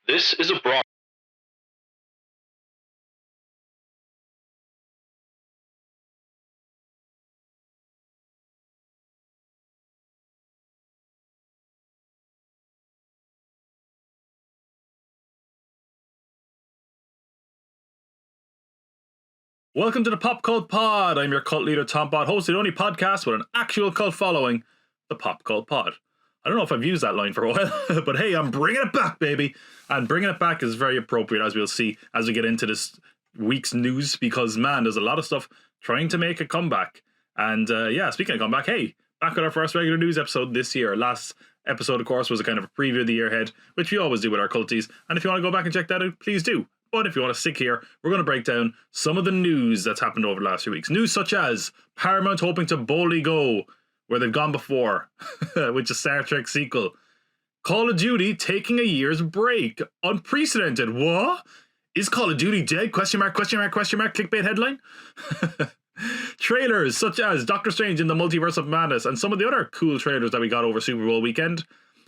This is a broad. Welcome to the Pop Cult Pod. I'm your cult leader, Tom Pod, host of the only podcast with an actual cult following, the Pop Cult Pod. I don't know if I've used that line for a while, but hey, I'm bringing it back, baby. And bringing it back is very appropriate, as we'll see as we get into this week's news, because, man, there's a lot of stuff trying to make a comeback. And, yeah, speaking of comeback, hey, back with our first regular news episode this year. Last episode, of course, was a kind of a preview of the year ahead, which we always do with our culties. And if you want to go back and check that out, please do. But if you want to stick here, we're going to break down some of the news that's happened over the last few weeks. News such as Paramount hoping to boldly go where they've gone before, which is Star Trek sequel. Call of Duty taking a year's break. Unprecedented. What? Is Call of Duty dead? Question mark, question mark, question mark, clickbait headline. Trailers such as Doctor Strange in the Multiverse of Madness and some of the other cool trailers that we got over Super Bowl weekend.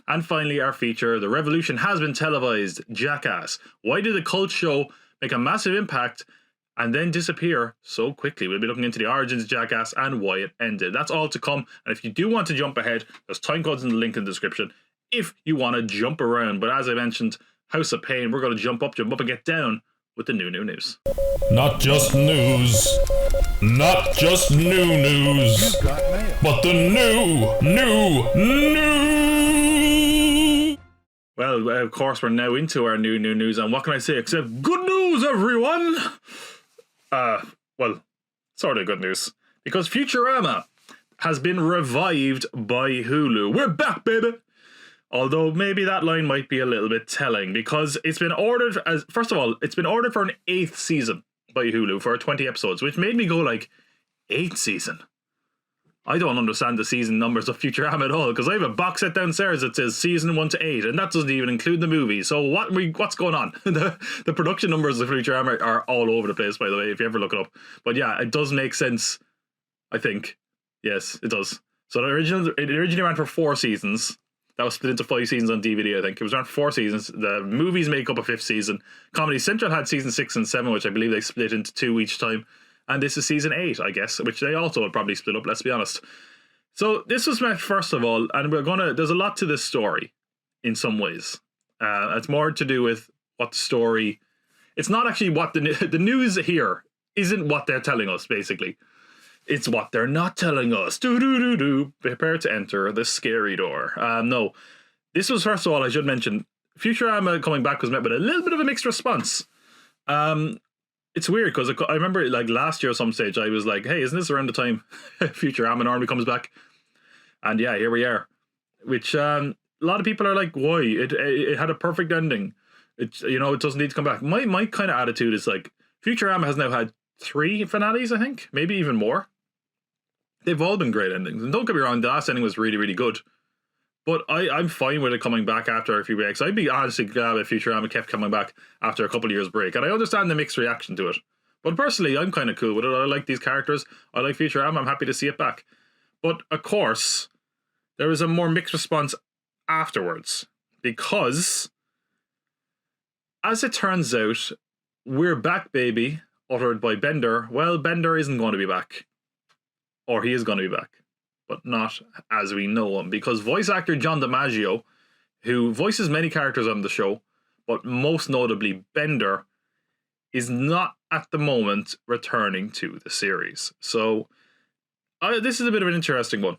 And finally, our feature, The Revolution Has Been Televised, Jackass. Why did the cult show make a massive impact and then disappear so quickly? We'll be looking into the origins of Jackass and why it ended. That's all to come. And if you do want to jump ahead, there's timecodes in the link in the description if you want to jump around. But as I mentioned, House of Pain, we're going to jump up and get down with the new news. Not just news. Not just new news. But the new. Well, of course, we're now into our new news, and what can I say except good news, everyone? Well, sort of good news, because Futurama has been revived by Hulu. We're back, baby! Although maybe that line might be a little bit telling, because it's been ordered as, first of all, it's been ordered for an 8th season by Hulu for 20 episodes, which made me go like, 8th season? I don't understand the season numbers of Futurama at all, because I have a box set downstairs that says season 1 to 8, and that doesn't even include the movie. So what's going on? the production numbers of Futurama are all over the place, by the way, if you ever look it up. But yeah, it does make sense, I think. Yes, it does. So it originally ran for 4 seasons. That was split into 5 seasons on DVD, I think. It was around 4 seasons. The movies make up a 5th season. Comedy Central had season 6 and 7, which I believe they split into 2 each time. And this is season 8, I guess, which they also would probably split up, let's be honest. So this was my first of all, and there's a lot to this story in some ways. It's more to do with what the story, it's not actually what the news here isn't what they're telling us, basically. It's what they're not telling us. Prepare to enter the scary door. No, this was, first of all, I should mention, Futurama coming back was met with a little bit of a mixed response. It's weird because I remember like last year at some stage I was like, hey, isn't this around the time Futurama normally comes back? And yeah, here we are. Which a lot of people are like, why? It had a perfect ending. It doesn't need to come back. My kind of attitude is like, Futurama has now had 3 finales, I think, maybe even more. They've all been great endings. And don't get me wrong, the last ending was really, really good. But I'm fine with it coming back after a few breaks. I'd be honestly glad if Futurama kept coming back after a couple of years break. And I understand the mixed reaction to it. But personally, I'm kind of cool with it. I like these characters. I like Futurama. I'm happy to see it back. But, of course, there was a more mixed response afterwards. Because, as it turns out, we're back, baby, uttered by Bender. Well, Bender isn't going to be back. Or he is going to be back. But not as we know him, because voice actor John DiMaggio, who voices many characters on the show, but most notably Bender, is not at the moment returning to the series. So this is a bit of an interesting one,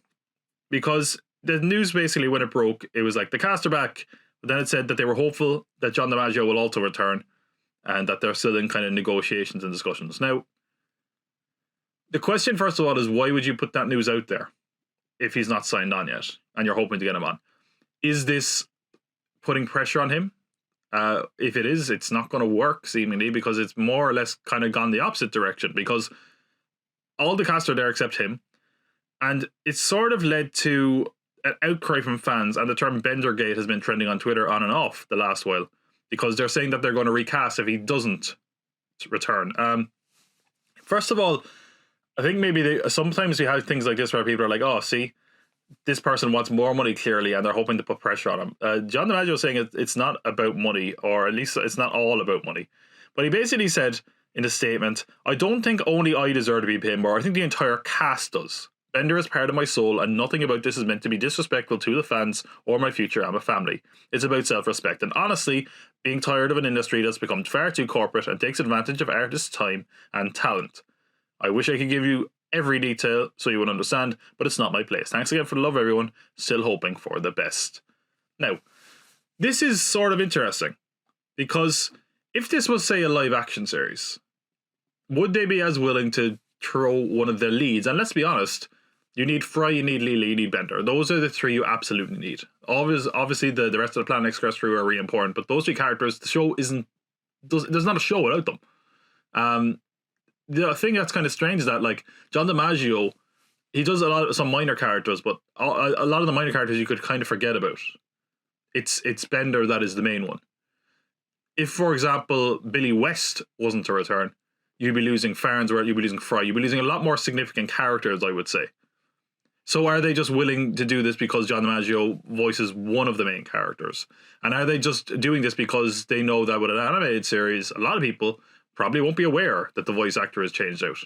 because the news basically, when it broke, it was like the cast are back, but then it said that they were hopeful that John DiMaggio will also return, and that they're still in kind of negotiations and discussions. Now, the question, first of all, is why would you put that news out there if he's not signed on yet and you're hoping to get him on? Is this putting pressure on him? If it is, it's not going to work, seemingly, because it's more or less kind of gone the opposite direction, because all the cast are there except him, and it's sort of led to an outcry from fans, and the term Bendergate has been trending on Twitter on and off the last while, because they're saying that they're going to recast if he doesn't return. First of all, I think maybe sometimes we have things like this where people are like, oh, see, this person wants more money clearly, and they're hoping to put pressure on him. John DiMaggio is saying it's not about money, or at least it's not all about money. But he basically said in a statement, "I don't think only I deserve to be paid more. I think the entire cast does. Bender is part of my soul, and nothing about this is meant to be disrespectful to the fans or my Futurama family. It's about self-respect. And honestly, being tired of an industry that's become far too corporate and takes advantage of artists' time and talent. I wish I could give you every detail so you would understand, but it's not my place. Thanks again for the love, everyone. Still hoping for the best." Now, this is sort of interesting, because if this was, say, a live-action series, would they be as willing to throw one of their leads? And let's be honest, you need Fry, you need Leela, you need Bender. Those are the three you absolutely need. Obviously, the rest of the Planet Express crew are really important, but those three characters, the show there's not a show without them. The thing that's kind of strange is that, like, John DiMaggio, he does some minor characters, but a lot of the minor characters you could kind of forget about. It's Bender that is the main one. If, for example, Billy West wasn't to return, you'd be losing Farnsworth, you'd be losing Fry, you'd be losing a lot more significant characters, I would say. So are they just willing to do this because John DiMaggio voices one of the main characters? And are they just doing this because they know that with an animated series, a lot of people probably won't be aware that the voice actor has changed out?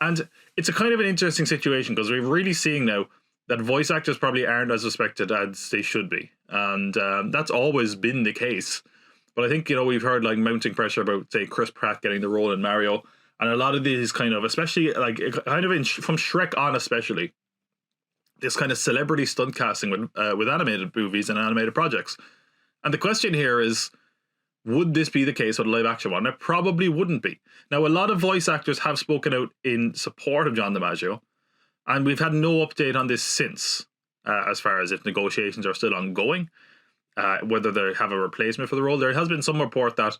And it's a kind of an interesting situation, because we're really seeing now that voice actors probably aren't as respected as they should be. And that's always been the case. But I think, we've heard like mounting pressure about, say, Chris Pratt getting the role in Mario. And a lot of these kind of, especially like kind of from Shrek on especially, this kind of celebrity stunt casting with animated movies and animated projects. And the question here is, would this be the case with a live action one? It probably wouldn't be. Now, a lot of voice actors have spoken out in support of John DiMaggio, and we've had no update on this since, as far as if negotiations are still ongoing, whether they have a replacement for the role. There has been some report that,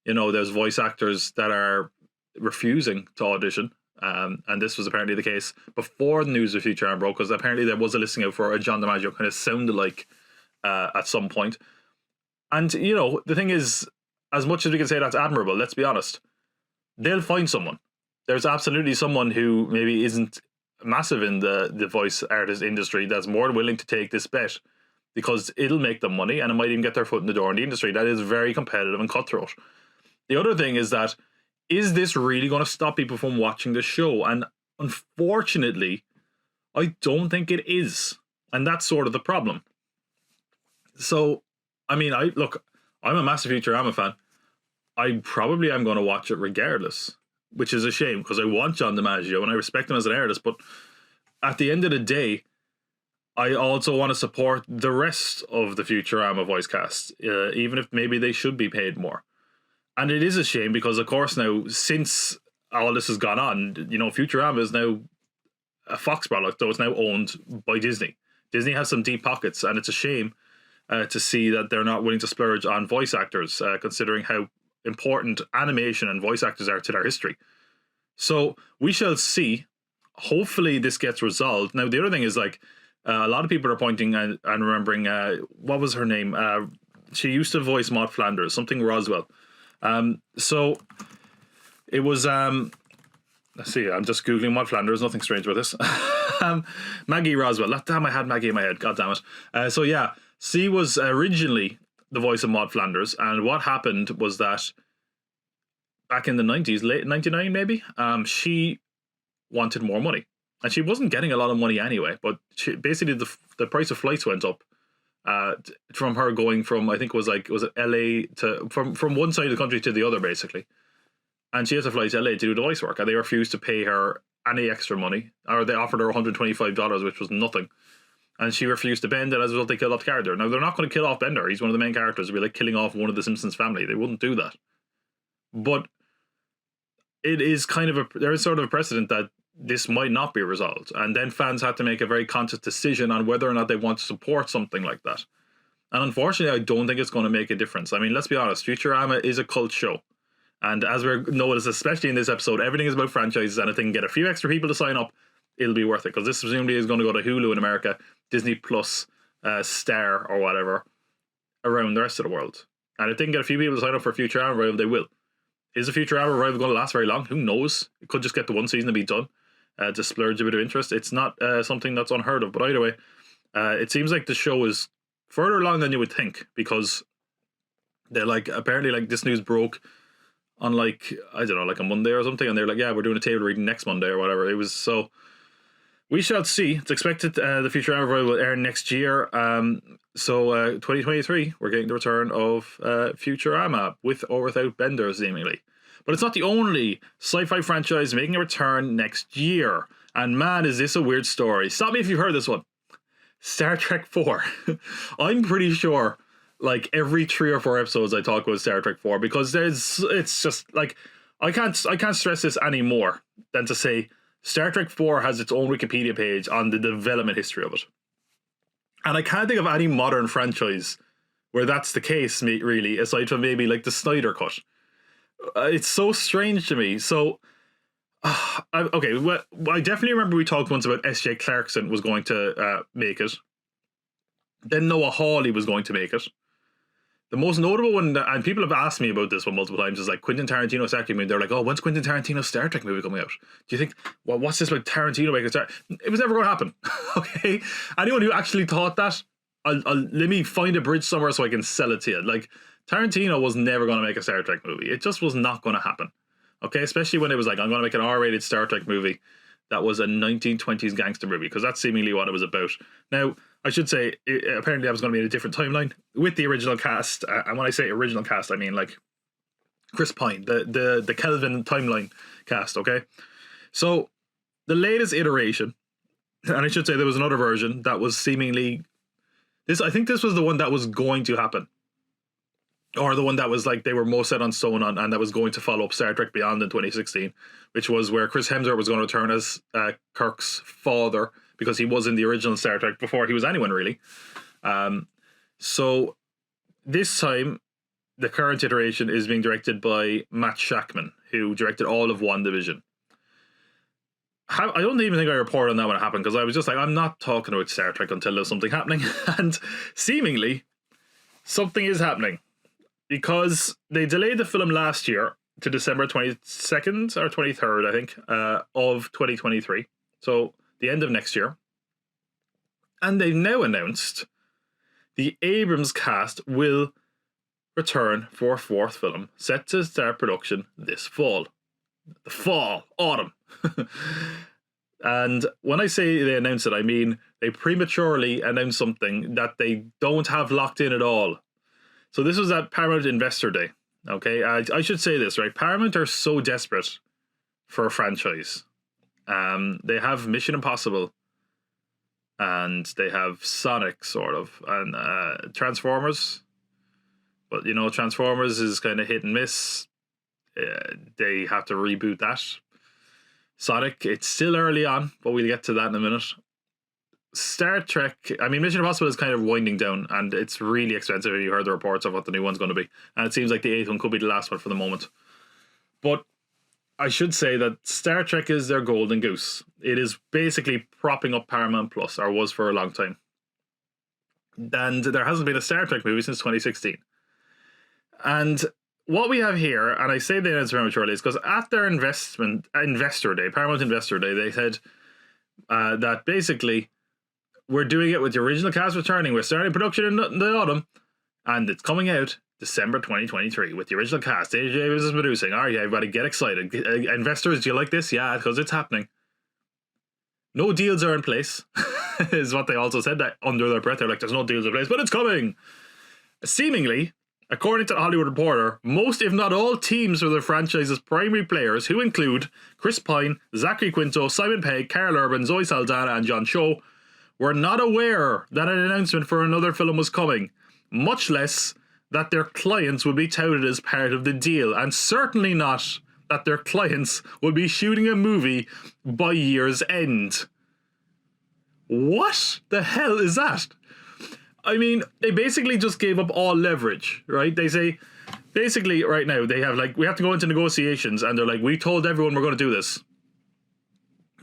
there's voice actors that are refusing to audition. And this was apparently the case before the news of Futurama broke, because apparently there was a listing out for a John DiMaggio kind of sounded like at some point. And, the thing is, as much as we can say that's admirable, let's be honest, they'll find someone. There's absolutely someone who maybe isn't massive in the voice artist industry that's more willing to take this bet, because it'll make them money and it might even get their foot in the door in the industry that is very competitive and cutthroat. The other thing is that, is this really going to stop people from watching the show? And unfortunately, I don't think it is. And that's sort of the problem. So, I mean, I'm a massive Futurama fan. I probably am going to watch it regardless, which is a shame, because I want John DiMaggio and I respect him as an artist. But at the end of the day, I also want to support the rest of the Futurama voice cast, even if maybe they should be paid more. And it is a shame, because, of course, now, since all this has gone on, Futurama is now a Fox product, though it's now owned by Disney. Disney has some deep pockets, and it's a shame to see that they're not willing to splurge on voice actors, considering how important animation and voice actors are to their history. So we shall see. Hopefully this gets resolved. Now, the other thing is, like, a lot of people are pointing and remembering, what was her name? She used to voice Maud Flanders, something Roswell. So it was, let's see, I'm just Googling Maud Flanders, nothing strange with this. Maggie Roswell. Damn, I had Maggie in my head. God damn it. So yeah, she was originally the voice of Maud Flanders, and what happened was that back in the 90s, late 99 maybe, she wanted more money. And she wasn't getting a lot of money anyway, but basically the price of flights went up. From her going from, I think was it LA to from one side of the country to the other, basically, and she had to fly to LA to do the voice work, and they refused to pay her any extra money, or they offered her $125, which was nothing, and she refused to bend, and as a result they killed off the character. Now, they're not going to kill off Bender. He's one of the main characters. It'd be like killing off one of the Simpsons family. They wouldn't do that. But it is there is sort of a precedent that this might not be resolved, and then fans have to make a very conscious decision on whether or not they want to support something like that. And unfortunately, I don't think it's going to make a difference. I mean, let's be honest, Futurama is a cult show, and as we're noticed, especially in this episode, everything is about franchises, and if they can get a few extra people to sign up, it'll be worth it, because this presumably is going to go to Hulu in America, Disney Plus, Star, or whatever, around the rest of the world. And if they can get a few people to sign up for Futurama Revival, they will. Is the Futurama Revival going to last very long? Who knows? It could just get to one season and be done. to splurge a bit of interest. It's not something that's unheard of, but either way, it seems like the show is further along than you would think, because they're like, apparently like this news broke on like, I don't know, like a Monday or something, and they're like, yeah, we're doing a table reading next Monday or whatever. It was, so we shall see. It's expected the Futurama revival will air next year. So 2023, we're getting the return of Futurama, with or without Bender, seemingly. But it's not the only sci-fi franchise making a return next year. And man, is this a weird story. Stop me if you've heard this one. Star Trek 4. I'm pretty sure like every 3 or 4 episodes I talk about Star Trek 4, because it's just like, I can't stress this any more than to say Star Trek 4 has its own Wikipedia page on the development history of it. And I can't think of any modern franchise where that's the case, really, aside from maybe like the Snyder Cut. It's so strange to me. So, okay, well, I definitely remember we talked once about S.J. Clarkson was going to make it. Then Noah Hawley was going to make it. The most notable one, and people have asked me about this one multiple times, is like Quentin Tarantino's Star Trek movie. They're like, oh, when's Quentin Tarantino's Star Trek movie coming out? Do you think, well, what's this about Tarantino making Star Trek? It was never going to happen. Okay? Anyone who actually thought that, let me find a bridge somewhere so I can sell it to you. Like, Tarantino was never going to make a Star Trek movie. It just was not going to happen. Okay? Especially when it was like, I'm going to make an R-rated Star Trek movie that was a 1920s gangster movie, because that's seemingly what it was about. Now, I should say, apparently that was going to be in a different timeline with the original cast. And when I say original cast, I mean like Chris Pine, the Kelvin timeline cast, okay? So the latest iteration, and I should say there was another version that was seemingly, I think this was the one that was going to happen. Or the one that was like they were most set on stone on, and that was going to follow up Star Trek Beyond in 2016, which was where Chris Hemsworth was going to return as Kirk's father, because he was in the original Star Trek before he was anyone, really. So this time, the current iteration is being directed by Matt Shakman, who directed all of WandaVision. I don't even think I reported on that when it happened, because I was just like, I'm not talking about Star Trek until there's something happening. And seemingly, something is happening. Because they delayed the film last year to December 22nd or 23rd, I think, of 2023. So the end of next year. And they've now announced the Abrams cast will return for a 4th film, set to start production this fall. The fall, autumn. And when I say they announced it, I mean they prematurely announced something that they don't have locked in at all. So this was at Paramount Investor Day, okay? I should say this, right? Paramount are so desperate for a franchise. They have Mission Impossible, and they have Sonic, sort of, and Transformers. But, you know, Transformers is kind of hit and miss. They have to reboot that. Sonic, it's still early on, but we'll get to that in a minute. Star Trek, I mean, Mission Impossible is kind of winding down, and it's really expensive. You heard the reports of what the new one's going to be, and it seems like the 8th one could be the last one for the moment. But I should say that Star Trek is their golden goose. It is basically propping up Paramount Plus, or was for a long time. And there hasn't been a Star Trek movie since 2016. And what we have here, and I say they announced prematurely, is because at their Investor Day, Paramount Investor Day, they said that basically, we're doing it with the original cast returning. We're starting production in the autumn, and it's coming out December 2023 with the original cast. AJ is producing. All right, everybody get excited. Investors, do you like this? Yeah, because it's happening. No deals are in place, is what they also said that under their breath. They're like, there's no deals in place, but it's coming. Seemingly, according to the Hollywood Reporter, most, if not all, teams for the franchise's primary players, who include Chris Pine, Zachary Quinto, Simon Pegg, Carl Urban, Zoe Saldana, and John Cho, were not aware that an announcement for another film was coming, much less that their clients would be touted as part of the deal, and certainly not that their clients would be shooting a movie by year's end. What the hell is that? I mean, they basically just gave up all leverage, right? They say, basically, right now, they have like, we have to go into negotiations, and they're like, we told everyone we're going to do this.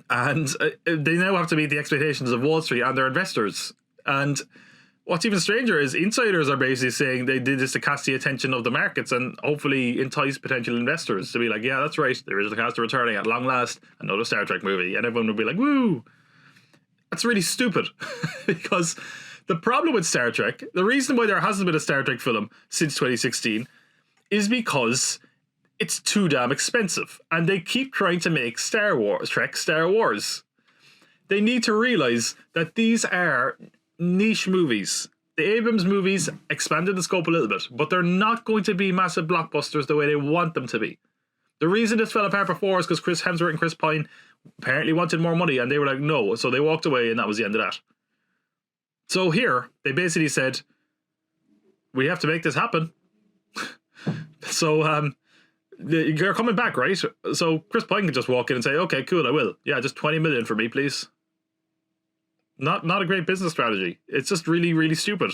And they now have to meet the expectations of Wall Street and their investors. And what's even stranger is insiders are basically saying they did this to catch the attention of the markets and hopefully entice potential investors to be like, yeah, that's right, the original cast are returning at long last, another Star Trek movie, and everyone would be like, woo. That's really stupid because the problem with Star Trek, the reason why there hasn't been a Star Trek film since 2016 is because it's too damn expensive and they keep trying to make Star Wars. They need to realize that these are niche movies. The Abrams movies expanded the scope a little bit, but they're not going to be massive blockbusters the way they want them to be. The reason this fell apart before is because Chris Hemsworth and Chris Pine apparently wanted more money and they were like, no, so they walked away and that was the end of that. So here, they basically said, we have to make this happen. So, you're coming back, right? So Chris Pine can just walk in and say, okay, cool, I will. Yeah, just 20 million for me, please. Not a great business strategy. It's just really, really stupid.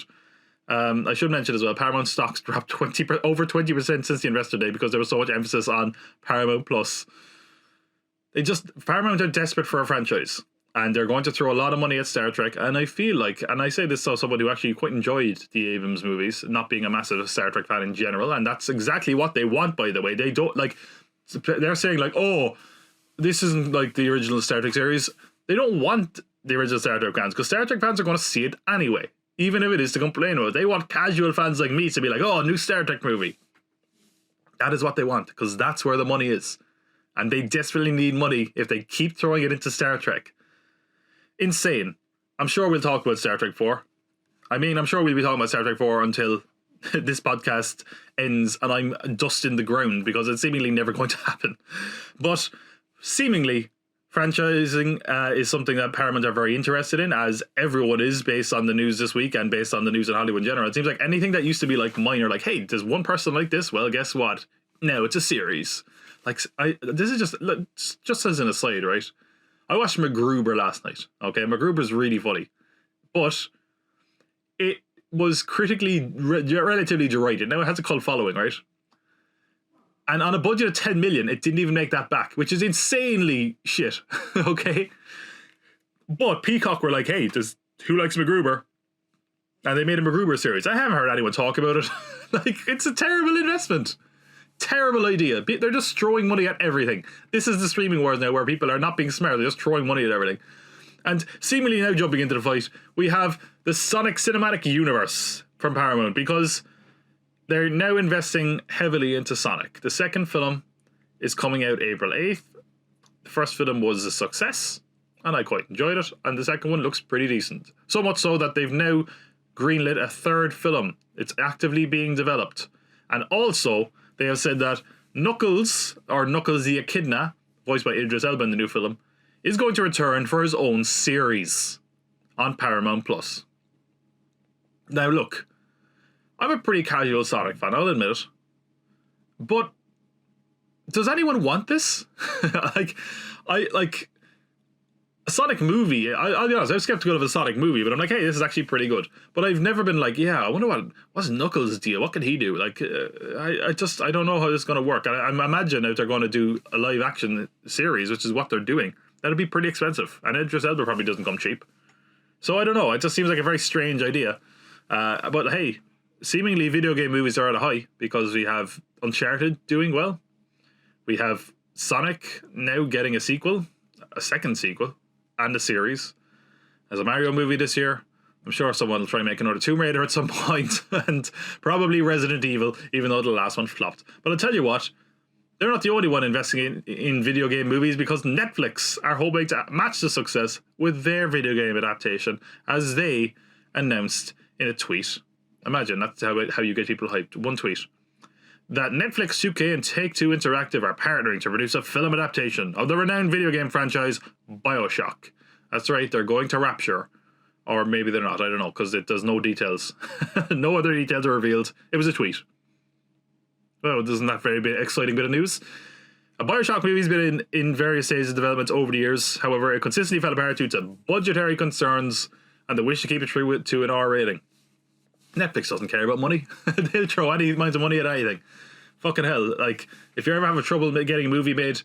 I should mention as well, Paramount stocks dropped over 20% since the investor day because there was so much emphasis on Paramount Plus. Paramount are desperate for a franchise and they're going to throw a lot of money at Star Trek. And I feel like, and I say this as someone who actually quite enjoyed the Abrams movies, not being a massive Star Trek fan in general, and that's exactly what they want, by the way. They don't like, they're saying like, oh, this isn't like the original Star Trek series. They don't want the original Star Trek fans because Star Trek fans are going to see it anyway, even if it is to complain about it. They want casual fans like me to be like, oh, a new Star Trek movie. That is what they want because that's where the money is. And they desperately need money if they keep throwing it into Star Trek. Insane. I'm sure we'll talk about Star Trek 4. I mean, I'm sure we'll be talking about Star Trek 4 until this podcast ends and I'm dust in the ground because it's seemingly never going to happen. But seemingly, franchising is something that Paramount are very interested in, as everyone is based on the news this week and based on the news in Hollywood in general. It seems like anything that used to be like minor, like, hey, does one person like this? Well, guess what? No, it's a series. Like, this is just as an aside, right? I watched MacGruber last night. Okay, MacGruber's really funny, but it was critically relatively derided. Now it has a cult following, right? And on a budget of 10 million, it didn't even make that back, which is insanely shit. Okay, but Peacock were like, hey, who likes MacGruber? And they made a MacGruber series. I haven't heard anyone talk about it. Like, it's a terrible investment. Terrible idea. They're just throwing money at everything. This is the streaming wars now where people are not being smart. They're just throwing money at everything. And seemingly now jumping into the fight, we have the Sonic Cinematic Universe from Paramount because they're now investing heavily into Sonic. The second film is coming out April 8th. The first film was a success and I quite enjoyed it. And the second one looks pretty decent. So much so that they've now greenlit a third film. It's actively being developed. And also, they have said that Knuckles, or Knuckles the Echidna, voiced by Idris Elba in the new film, is going to return for his own series on Paramount Plus. Now look, I'm a pretty casual Sonic fan, I'll admit it. But does anyone want this? A Sonic movie, I'll be honest, I was skeptical of a Sonic movie, but I'm like, hey, this is actually pretty good. But I've never been like, yeah, I wonder what's Knuckles' deal? What can he do? Like, I don't know how this is going to work. And I imagine if they're going to do a live action series, which is what they're doing, that'll be pretty expensive. And Idris Elba probably doesn't come cheap. So I don't know, it just seems like a very strange idea. But hey, seemingly video game movies are at a high because we have Uncharted doing well. We have Sonic now getting a second sequel. And a series. There's a Mario movie this year. I'm sure someone will try and make another Tomb Raider at some point, and probably Resident Evil, even though the last one flopped. But I'll tell you what, they're not the only one investing in video game movies because Netflix are hoping to match the success with their video game adaptation, as they announced in a tweet. Imagine, that's how you get people hyped. One tweet. That Netflix UK and Take-Two Interactive are partnering to produce a film adaptation of the renowned video game franchise Bioshock. That's right, they're going to Rapture. Or maybe they're not, I don't know, because there's no details. No other details are revealed. It was a tweet. Well, isn't that very exciting bit of news? A Bioshock movie's been in various stages of development over the years. However, it consistently fell apart due to budgetary concerns and the wish to keep it true to an R rating. Netflix doesn't care about money. They'll throw any amount of money at anything. Fucking hell. Like, if you're ever having trouble getting a movie made,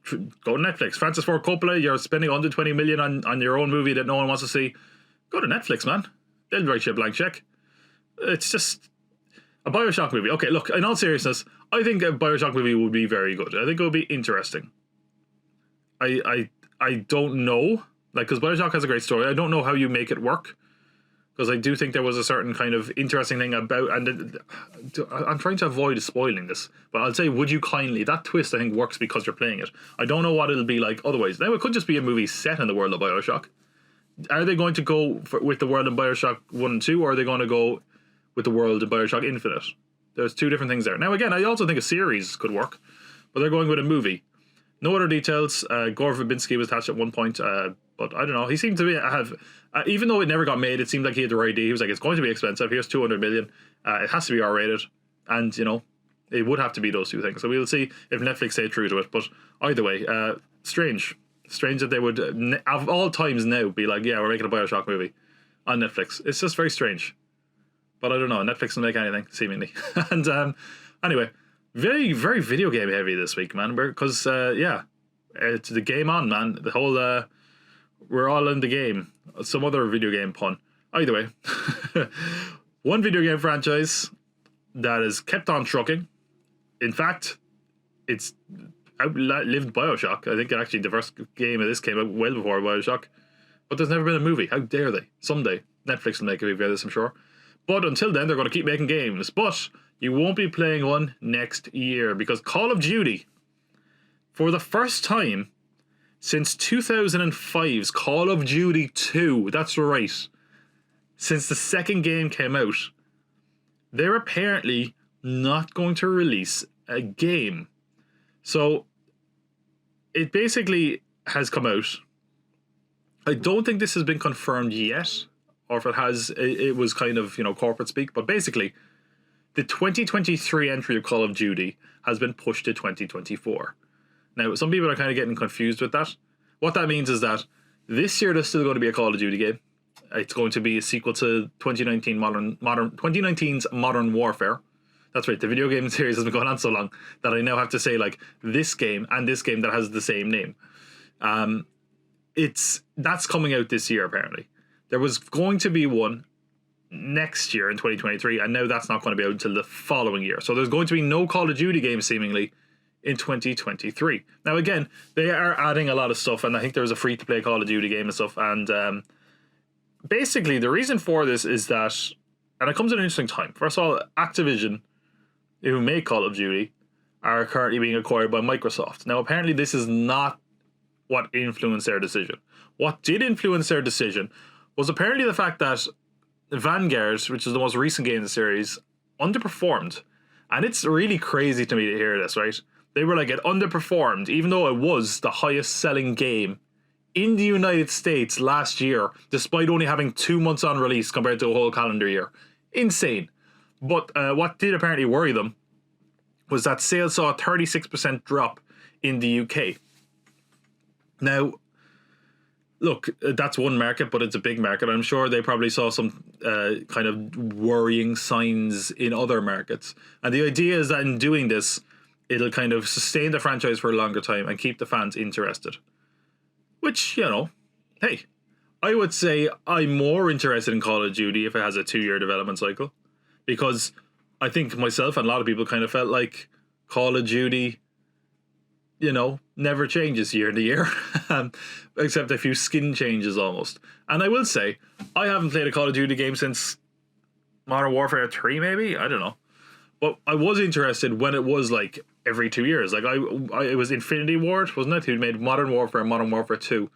go to Netflix. Francis Ford Coppola, you're spending 120 million on your own movie that no one wants to see. Go to Netflix, man. they'll write you a blank check. It's just a Bioshock movie. Okay, look, in all seriousness, I think a Bioshock movie would be very good. I think it would be interesting. I don't know, like, because Bioshock has a great story. I don't know how you make it work, because I do think there was a certain kind of interesting thing about, and I'm trying to avoid spoiling this, but I'll say, would you kindly, that twist I think works because you're playing it. I don't know what it'll be like otherwise. Now, it could just be a movie set in the world of Bioshock. Are they going to go with the world in Bioshock 1 and 2, or are they going to go with the world in Bioshock Infinite? There's two different things there. Now, again, I also think a series could work, but they're going with a movie. No other details. Gore Verbinski was attached at one point, but I don't know. He seemed to have, even though it never got made, it seemed like he had the right idea. He was like, it's going to be expensive. Here's $200 million. It has to be R-rated. And, you know, it would have to be those two things. So we'll see if Netflix stay true to it. But either way, strange. Strange that they would, of all times now, be like, yeah, we're making a Bioshock movie on Netflix. It's just very strange. But I don't know. Netflix will make anything, seemingly. And anyway, very, very video game heavy this week, man. Because, yeah, it's the game on, man. The whole, we're all in the game. Some other video game pun. Either way, one video game franchise that has kept on trucking. In fact, it's outlived Bioshock. I think actually the first game of this came out well before Bioshock. But there's never been a movie. How dare they? Someday, Netflix will make a movie of this, I'm sure. But until then, they're going to keep making games. But you won't be playing one next year, because Call of Duty, for the first time since 2005's Call of Duty 2, that's right, since the second game came out, they're apparently not going to release a game. So it basically has come out. I don't think this has been confirmed yet, or if it has, it was kind of, you know, corporate speak. But basically, the 2023 entry of Call of Duty has been pushed to 2024. Now, some people are kind of getting confused with that. What that means is that this year there's still going to be a Call of Duty game. It's going to be a sequel to 2019's Modern Warfare. That's right, the video game series has been going on so long that I now have to say, like, this game and this game that has the same name. That's coming out this year, apparently. There was going to be one next year in 2023, and now that's not going to be out until the following year. So there's going to be no Call of Duty game, seemingly, in 2023. Now, again, they are adding a lot of stuff, and I think there's a free-to-play Call of Duty game and stuff, and basically, the reason for this is that, and it comes at an interesting time. First of all, Activision, who make Call of Duty, are currently being acquired by Microsoft. Now, apparently, this is not what influenced their decision. What did influence their decision was apparently the fact that Vanguard, which is the most recent game in the series, underperformed. And it's really crazy to me to hear this, right? They were like, it underperformed, even though it was the highest selling game in the United States last year, despite only having 2 months on release compared to a whole calendar year. Insane. But what did apparently worry them was that sales saw a 36% drop in the UK. Now, look, that's one market, but it's a big market. I'm sure they probably saw some kind of worrying signs in other markets. And the idea is that in doing this, it'll kind of sustain the franchise for a longer time and keep the fans interested. Which, you know, hey, I would say I'm more interested in Call of Duty if it has a 2-year development cycle. Because I think myself and a lot of people kind of felt like Call of Duty, you know, never changes year to year, except a few skin changes almost. And I will say, I haven't played a Call of Duty game since Modern Warfare 3, maybe? I don't know. But I was interested when it was like every 2 years. Like, it was Infinity Ward, wasn't it? Who made Modern Warfare, Modern Warfare 2,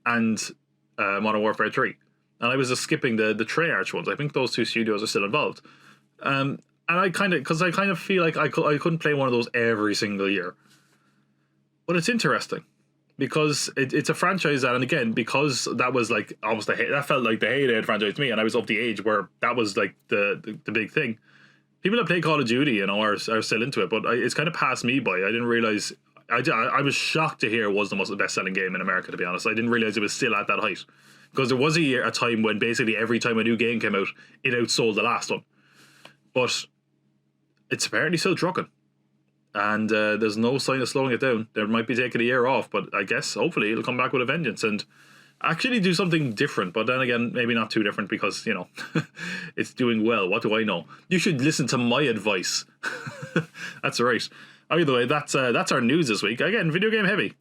and Modern Warfare 3. And I was just skipping the Treyarch ones. I think those two studios are still involved. And I kind of feel like I couldn't play one of those every single year. But it's interesting because it's a franchise that, and again, because that was like almost that felt like the heyday franchise to me, and I was up the age where that was like the big thing. People that play Call of Duty, you know, are still into it, but it's kind of passed me by. I didn't realize. I was shocked to hear it was the best-selling game in America, to be honest. I didn't realize it was still at that height. Because there was a time when basically every time a new game came out, it outsold the last one. But it's apparently still trucking. And there's no sign of slowing it down. They might be taking a year off, but I guess hopefully it'll come back with a vengeance. And actually do something different. But then again, maybe not too different because, you know, it's doing well. What do I know? You should listen to my advice. That's right. Either way, that's our news this week. Again, video game heavy.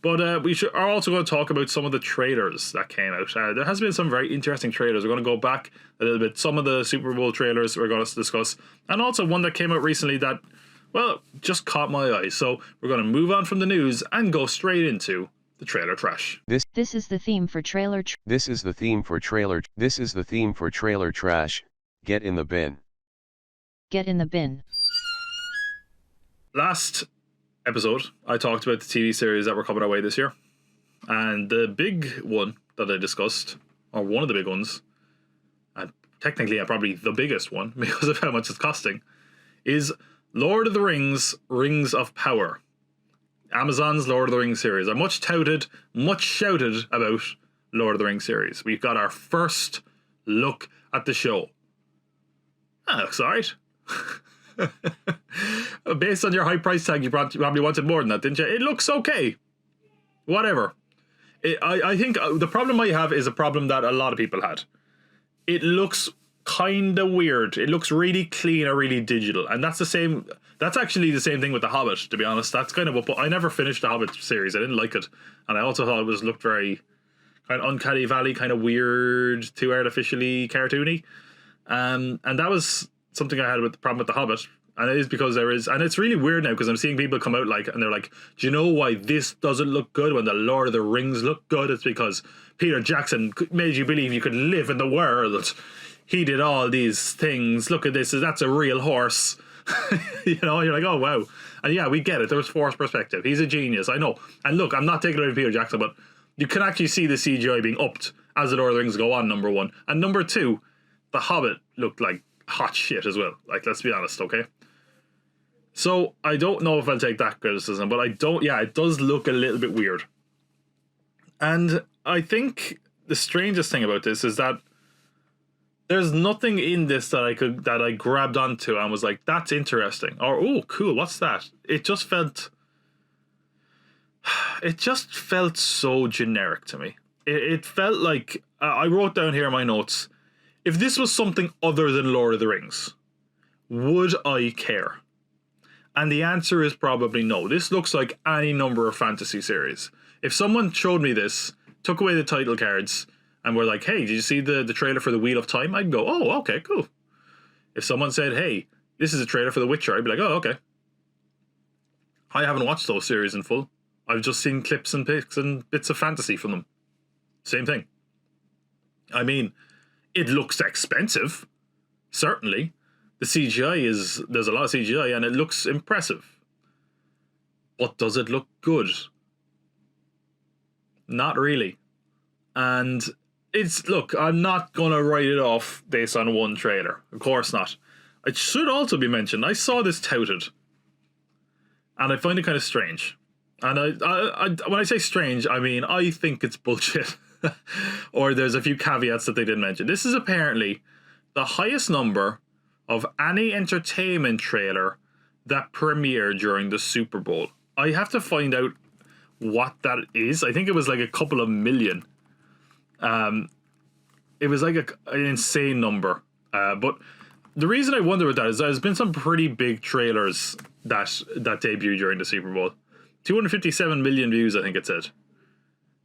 But we are also going to talk about some of the trailers that came out. There has been some very interesting trailers. We're going to go back a little bit. Some of the Super Bowl trailers we're going to discuss. And also one that came out recently that, well, just caught my eye. So we're going to move on from the news and go straight into the trailer trash. This is the theme for trailer. This is the theme for trailer trash. Get in the bin. Get in the bin. Last episode, I talked about the TV series that were coming our way this year. And the big one that I discussed, or one of the big ones, and technically probably the biggest one because of how much it's costing, is Lord of the Rings, Rings of Power. Amazon's Lord of the Rings series. A much touted, much shouted about Lord of the Rings series. We've got our first look at the show. That looks alright. Based on your high price tag, you probably wanted more than that, didn't you? It looks okay. Whatever. I think the problem I have is a problem that a lot of people had. It looks kind of weird. It looks really clean or really digital. And that's actually the same thing with The Hobbit, to be honest. That's kind of what... I never finished the Hobbit series. I didn't like it. And I also thought it looked very kind of uncanny valley, kind of weird, too artificially cartoony. And that was something I had with the problem with The Hobbit. And it is because and it's really weird now because I'm seeing people come out and they're like, do you know why this doesn't look good when the Lord of the Rings look good? It's because Peter Jackson made you believe you could live in the world. He did all these things. Look at this. That's a real horse. You know, you're like, oh, wow. And yeah, we get it. There was forced perspective. He's a genius. I know. And look, I'm not taking away from Peter Jackson, but you can actually see the CGI being upped as the Lord of the Rings go on, number one. And number two, The Hobbit looked like hot shit as well. Like, let's be honest, okay? So I don't know if I'll take that criticism, but it does look a little bit weird. And I think the strangest thing about this is that there's nothing in this that I grabbed onto and was like, that's interesting. Or, oh, cool, what's that? It just felt so generic to me. It felt like, I wrote down here in my notes, if this was something other than Lord of the Rings, would I care? And the answer is probably no. This looks like any number of fantasy series. If someone showed me this, took away the title cards, and were like, hey, did you see the trailer for The Wheel of Time? I'd go, oh, okay, cool. If someone said, hey, this is a trailer for The Witcher, I'd be like, oh, okay. I haven't watched those series in full. I've just seen clips and pics and bits of fantasy from them. Same thing. I mean, it looks expensive. Certainly. The CGI there's a lot of CGI and it looks impressive. But does it look good? Not really. And look, I'm not going to write it off based on one trailer. Of course not. It should also be mentioned, I saw this touted. And I find it kind of strange. And I when I say strange, I mean, I think it's bullshit. Or there's a few caveats that they didn't mention. This is apparently the highest number of any entertainment trailer that premiered during the Super Bowl. I have to find out what that is. I think it was like a couple of million. It was like an insane number. But the reason I wonder about that is there's been some pretty big trailers that debuted during the Super Bowl. 257 million views, I think it said.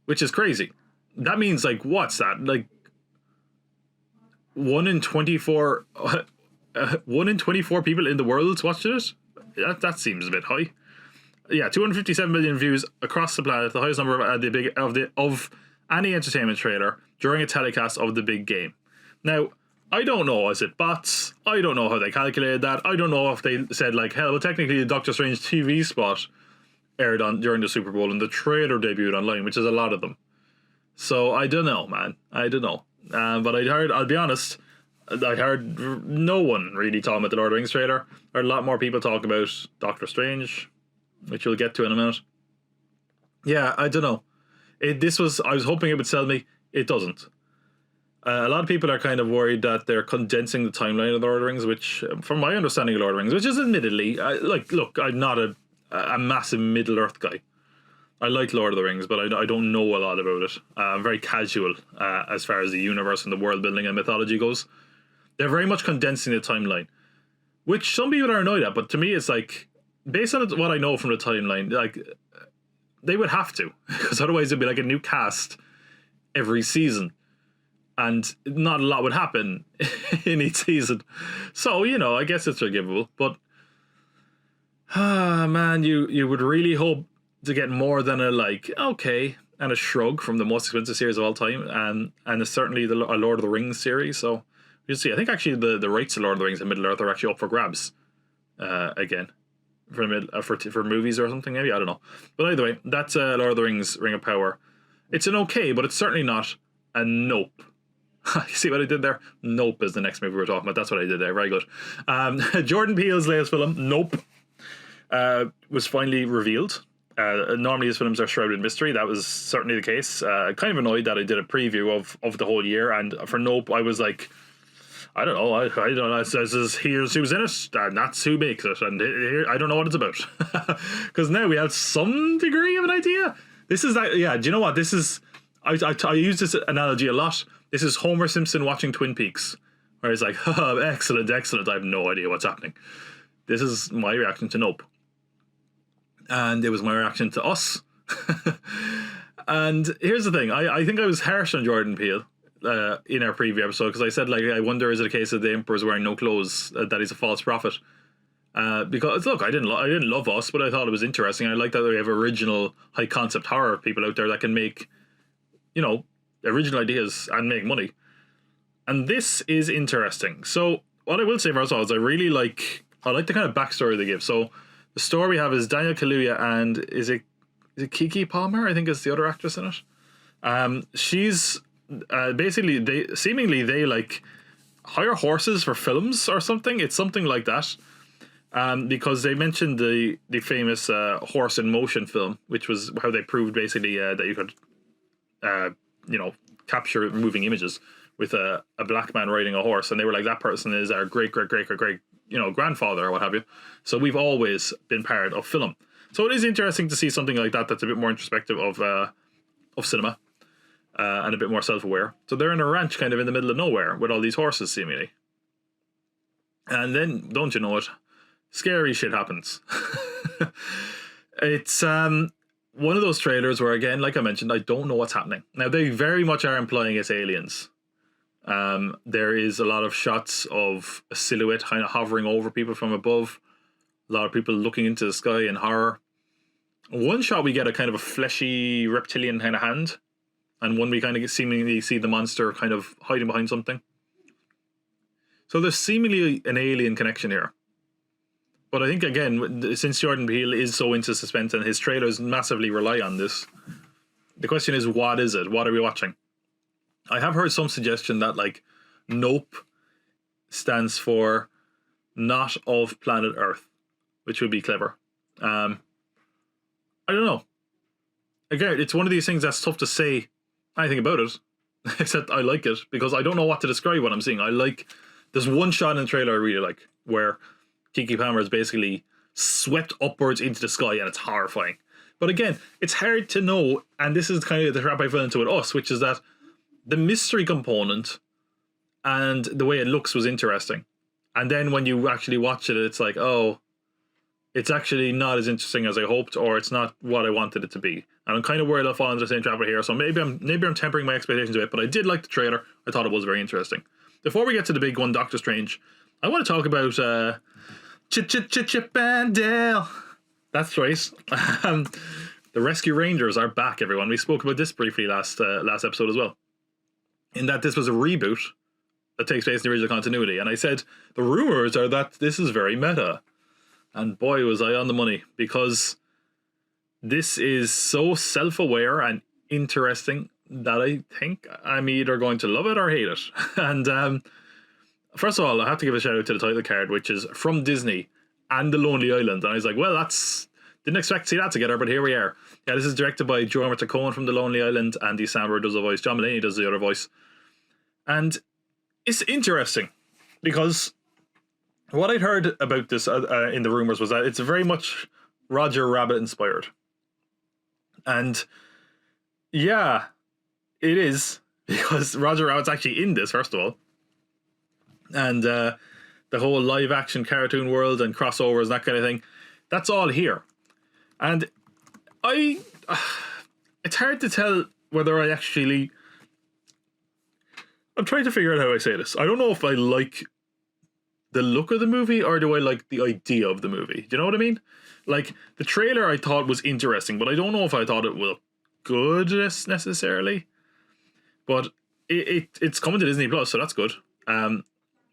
Which is crazy. That means, like, what's that? Like, 1 in 24 people in the world watched it? That seems a bit high. Yeah, 257 million views across the planet, the highest number of any entertainment trailer during a telecast of the big game. Now, I don't know, is it bots? I don't know how they calculated that. I don't know if they said, like, hell, well, technically the Doctor Strange TV spot aired during the Super Bowl and the trailer debuted online, which is a lot of them. So I don't know, man. I don't know. But I'll be honest, I heard no one really talking about the Lord of the Rings trailer. I heard a lot more people talk about Doctor Strange, which we'll get to in a minute. Yeah, I don't know. I was hoping it would sell me. It doesn't. A lot of people are kind of worried that they're condensing the timeline of the Lord of the Rings, which, from my understanding of Lord of the Rings, which is admittedly, look, I'm not a massive Middle-earth guy. I like Lord of the Rings, but I don't know a lot about it. I'm very casual as far as the universe and the world building and mythology goes. They're very much condensing the timeline, which some people are annoyed at, but to me it's like, based on what I know from the timeline, like, they would have to, because otherwise it'd be like a new cast every season, and not a lot would happen in each season. So, you know, I guess it's forgivable, but man, you would really hope to get more than a like, okay, and a shrug from the most expensive series of all time, and it's certainly a Lord of the Rings series. So you'll see. I think actually the rights to Lord of the Rings and Middle Earth are actually up for grabs again for movies or something, maybe, I don't know. But either way, that's Lord of the Rings: Ring of Power. It's an okay, but it's certainly not a nope. You see what I did there? Nope is the next movie we're talking about. That's what I did there. Very good. Jordan Peele's latest film, Nope, was finally revealed. Normally his films are shrouded in mystery. That was certainly the case. Kind of annoyed that I did a preview of the whole year, and for Nope I was like, I don't know. I don't know. It says here's who's in it, and that's who makes it, and here I don't know what it's about. Because now we have some degree of an idea. This is that. Yeah. Do you know what this is? I use this analogy a lot. This is Homer Simpson watching Twin Peaks, where he's like, oh, excellent. I have no idea what's happening. This is my reaction to Nope. And it was my reaction to Us. And here's the thing. I think I was harsh on Jordan Peele in our preview episode, because I said, like, I wonder, is it a case of the Emperor's wearing no clothes, that he's a false prophet? Because, look, I didn't love Us, but I thought it was interesting. I like that we have original high-concept horror people out there that can make, you know, original ideas and make money. And this is interesting. So what I will say first of all is I like the kind of backstory they give. So the story we have is Daniel Kaluuya and is it Keke Palmer? I think is the other actress in it. She's basically they like hire horses for films or something. It's something like that. Because they mentioned the famous Horse in Motion film, which was how they proved basically that you could capture moving images with a black man riding a horse, and they were like, that person is our great grandfather or what have you. So we've always been part of film. So it is interesting to see something like that that's a bit more introspective of cinema and a bit more self-aware. So they're in a ranch kind of in the middle of nowhere with all these horses seemingly, and then don't you know it, scary shit happens. It's one of those trailers where, again, like I mentioned, I don't know what's happening. Now, they very much are implying it's aliens. There is a lot of shots of a silhouette kind of hovering over people from above. A lot of people looking into the sky in horror. One shot we get a kind of a fleshy reptilian kind of hand, and one we kind of seemingly see the monster kind of hiding behind something. So there's seemingly an alien connection here. But I think, again, since Jordan Peele is so into suspense and his trailers massively rely on this, the question is, what is it? What are we watching? I have heard some suggestion that, like, Nope stands for not of planet Earth, which would be clever. I don't know. Again, it's one of these things that's tough to say anything about it, except I like it, because I don't know what to describe what I'm seeing. There's one shot in the trailer I really like, where Keke Palmer is basically swept upwards into the sky, and it's horrifying. But again, it's hard to know, and this is kind of the trap I fell into with Us, which is that the mystery component and the way it looks was interesting. And then when you actually watch it, it's like, oh, it's actually not as interesting as I hoped, or it's not what I wanted it to be. And I'm kind of worried I'll fall into the same trap here, so maybe I'm tempering my expectations a bit, but I did like the trailer. I thought it was very interesting. Before we get to the big one, Doctor Strange, I want to talk about Chip and Dale. That's right. The Rescue Rangers are back, everyone. We spoke about this briefly last episode as well, in that this was a reboot that takes place in the original continuity. And I said, the rumors are that this is very meta. And boy, was I on the money, because this is so self-aware and interesting that I think I'm either going to love it or hate it. And first of all, I have to give a shout out to the title card, which is from Disney and The Lonely Island. And I was like, well, didn't expect to see that together, but here we are. Yeah, this is directed by Joe Cohen from The Lonely Island. Andy Samberg does the voice. John Mulaney does the other voice. And it's interesting, because what I'd heard about this in the rumors was that it's very much Roger Rabbit inspired. And yeah, it is, because Roger Rabbit's actually in this, first of all. And the whole live action cartoon world and crossovers and that kind of thing, that's all here. And it's hard to tell whether I'm trying to figure out how I say this. I don't know if I like the look of the movie or do I like the idea of the movie. Do you know what I mean? Like, the trailer I thought was interesting, but I don't know if I thought it was good necessarily. But it's coming to Disney Plus, so that's good.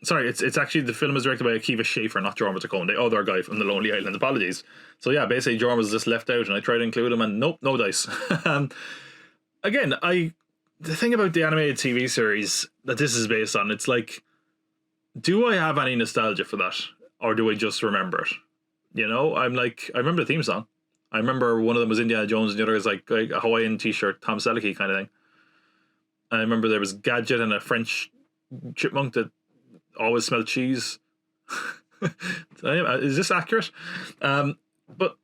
Sorry, it's actually, the film is directed by Akiva Schaffer, not Jorma Taccone, the other guy from The Lonely Island. Apologies. So yeah, basically Jorma was just left out, and I tried to include him, and nope, no dice. Again, the thing about the animated TV series that this is based on, it's like, do I have any nostalgia for that, or do I just remember it? You know, I remember the theme song. I remember one of them was Indiana Jones, and the other is like a Hawaiian t-shirt, Tom Selleck kind of thing. I remember there was Gadget and a French chipmunk that always smelled cheese. Is this accurate? But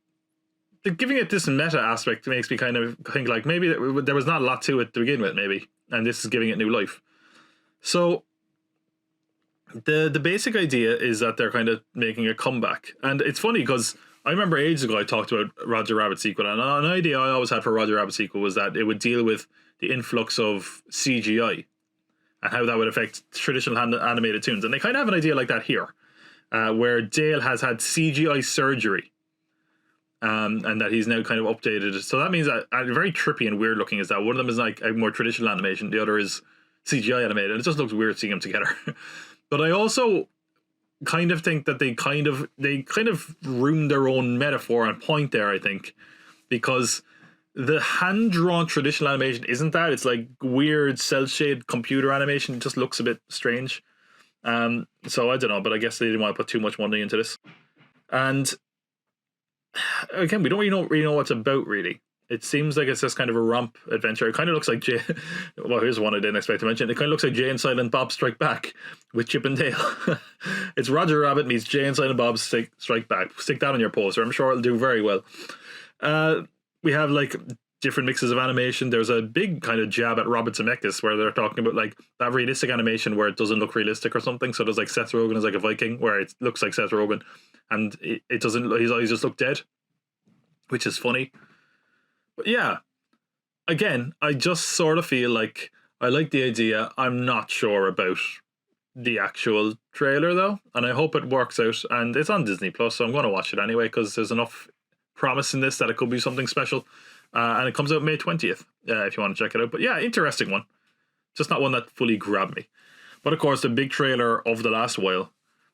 giving it this meta aspect makes me kind of think like maybe there was not a lot to it to begin with, maybe, and this is giving it new life. So the basic idea is that they're kind of making a comeback, and it's funny because I remember ages ago I talked about Roger Rabbit sequel, and an idea I always had for Roger Rabbit sequel was that it would deal with the influx of CGI and how that would affect traditional animated toons. And they kind of have an idea like that here, where Dale has had CGI surgery, and that he's now kind of updated. So that means that very trippy and weird looking is that one of them is like a more traditional animation, the other is CGI animated, and it just looks weird seeing them together. But I also kind of think that they kind of ruined their own metaphor and point there, I think, because the hand-drawn traditional animation isn't that. It's like weird cel-shade computer animation. It just looks a bit strange. So I don't know, but I guess they didn't want to put too much money into this. And again, we don't really know what it's about, really. It seems like it's just kind of a romp adventure. It kind of looks like well, here's one I didn't expect to mention. It kind of looks like Jay and Silent Bob Strike Back with Chip and Dale. It's Roger Rabbit meets Jay and Silent Bob Strike Back. Stick that on your poster. I'm sure it'll do very well. We have like different mixes of animation. There's a big kind of jab at Robert Zemeckis where they're talking about like that realistic animation where it doesn't look realistic or something. So there's like Seth Rogen is like a Viking where it looks like Seth Rogen and it doesn't, his eyes just look dead, which is funny. But yeah, again, I just sort of feel like I like the idea. I'm not sure about the actual trailer though, and I hope it works out. And it's on Disney Plus, so I'm going to watch it anyway because there's enough promise in this that it could be something special. And it comes out May 20th if you want to check it out. But yeah, interesting one. Just not one that fully grabbed me. But of course, the big trailer of the last while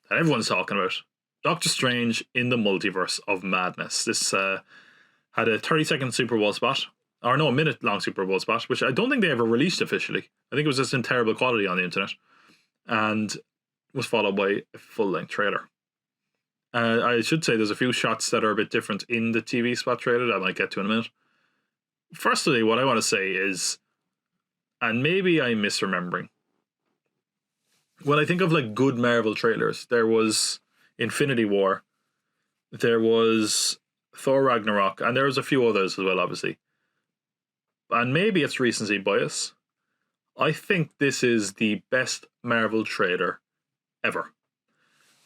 that everyone's talking about, Doctor Strange in the Multiverse of Madness. This had a 30-second Super Bowl spot, or no, a minute-long Super Bowl spot, which I don't think they ever released officially. I think it was just in terrible quality on the internet, and was followed by a full-length trailer. I should say there's a few shots that are a bit different in the TV spot trailer that I might get to in a minute. Firstly, what I want to say is, and maybe I'm misremembering, when I think of like good Marvel trailers, there was Infinity War, there was Thor Ragnarok, and there was a few others as well, obviously. And maybe it's recency bias. I think this is the best Marvel trailer ever.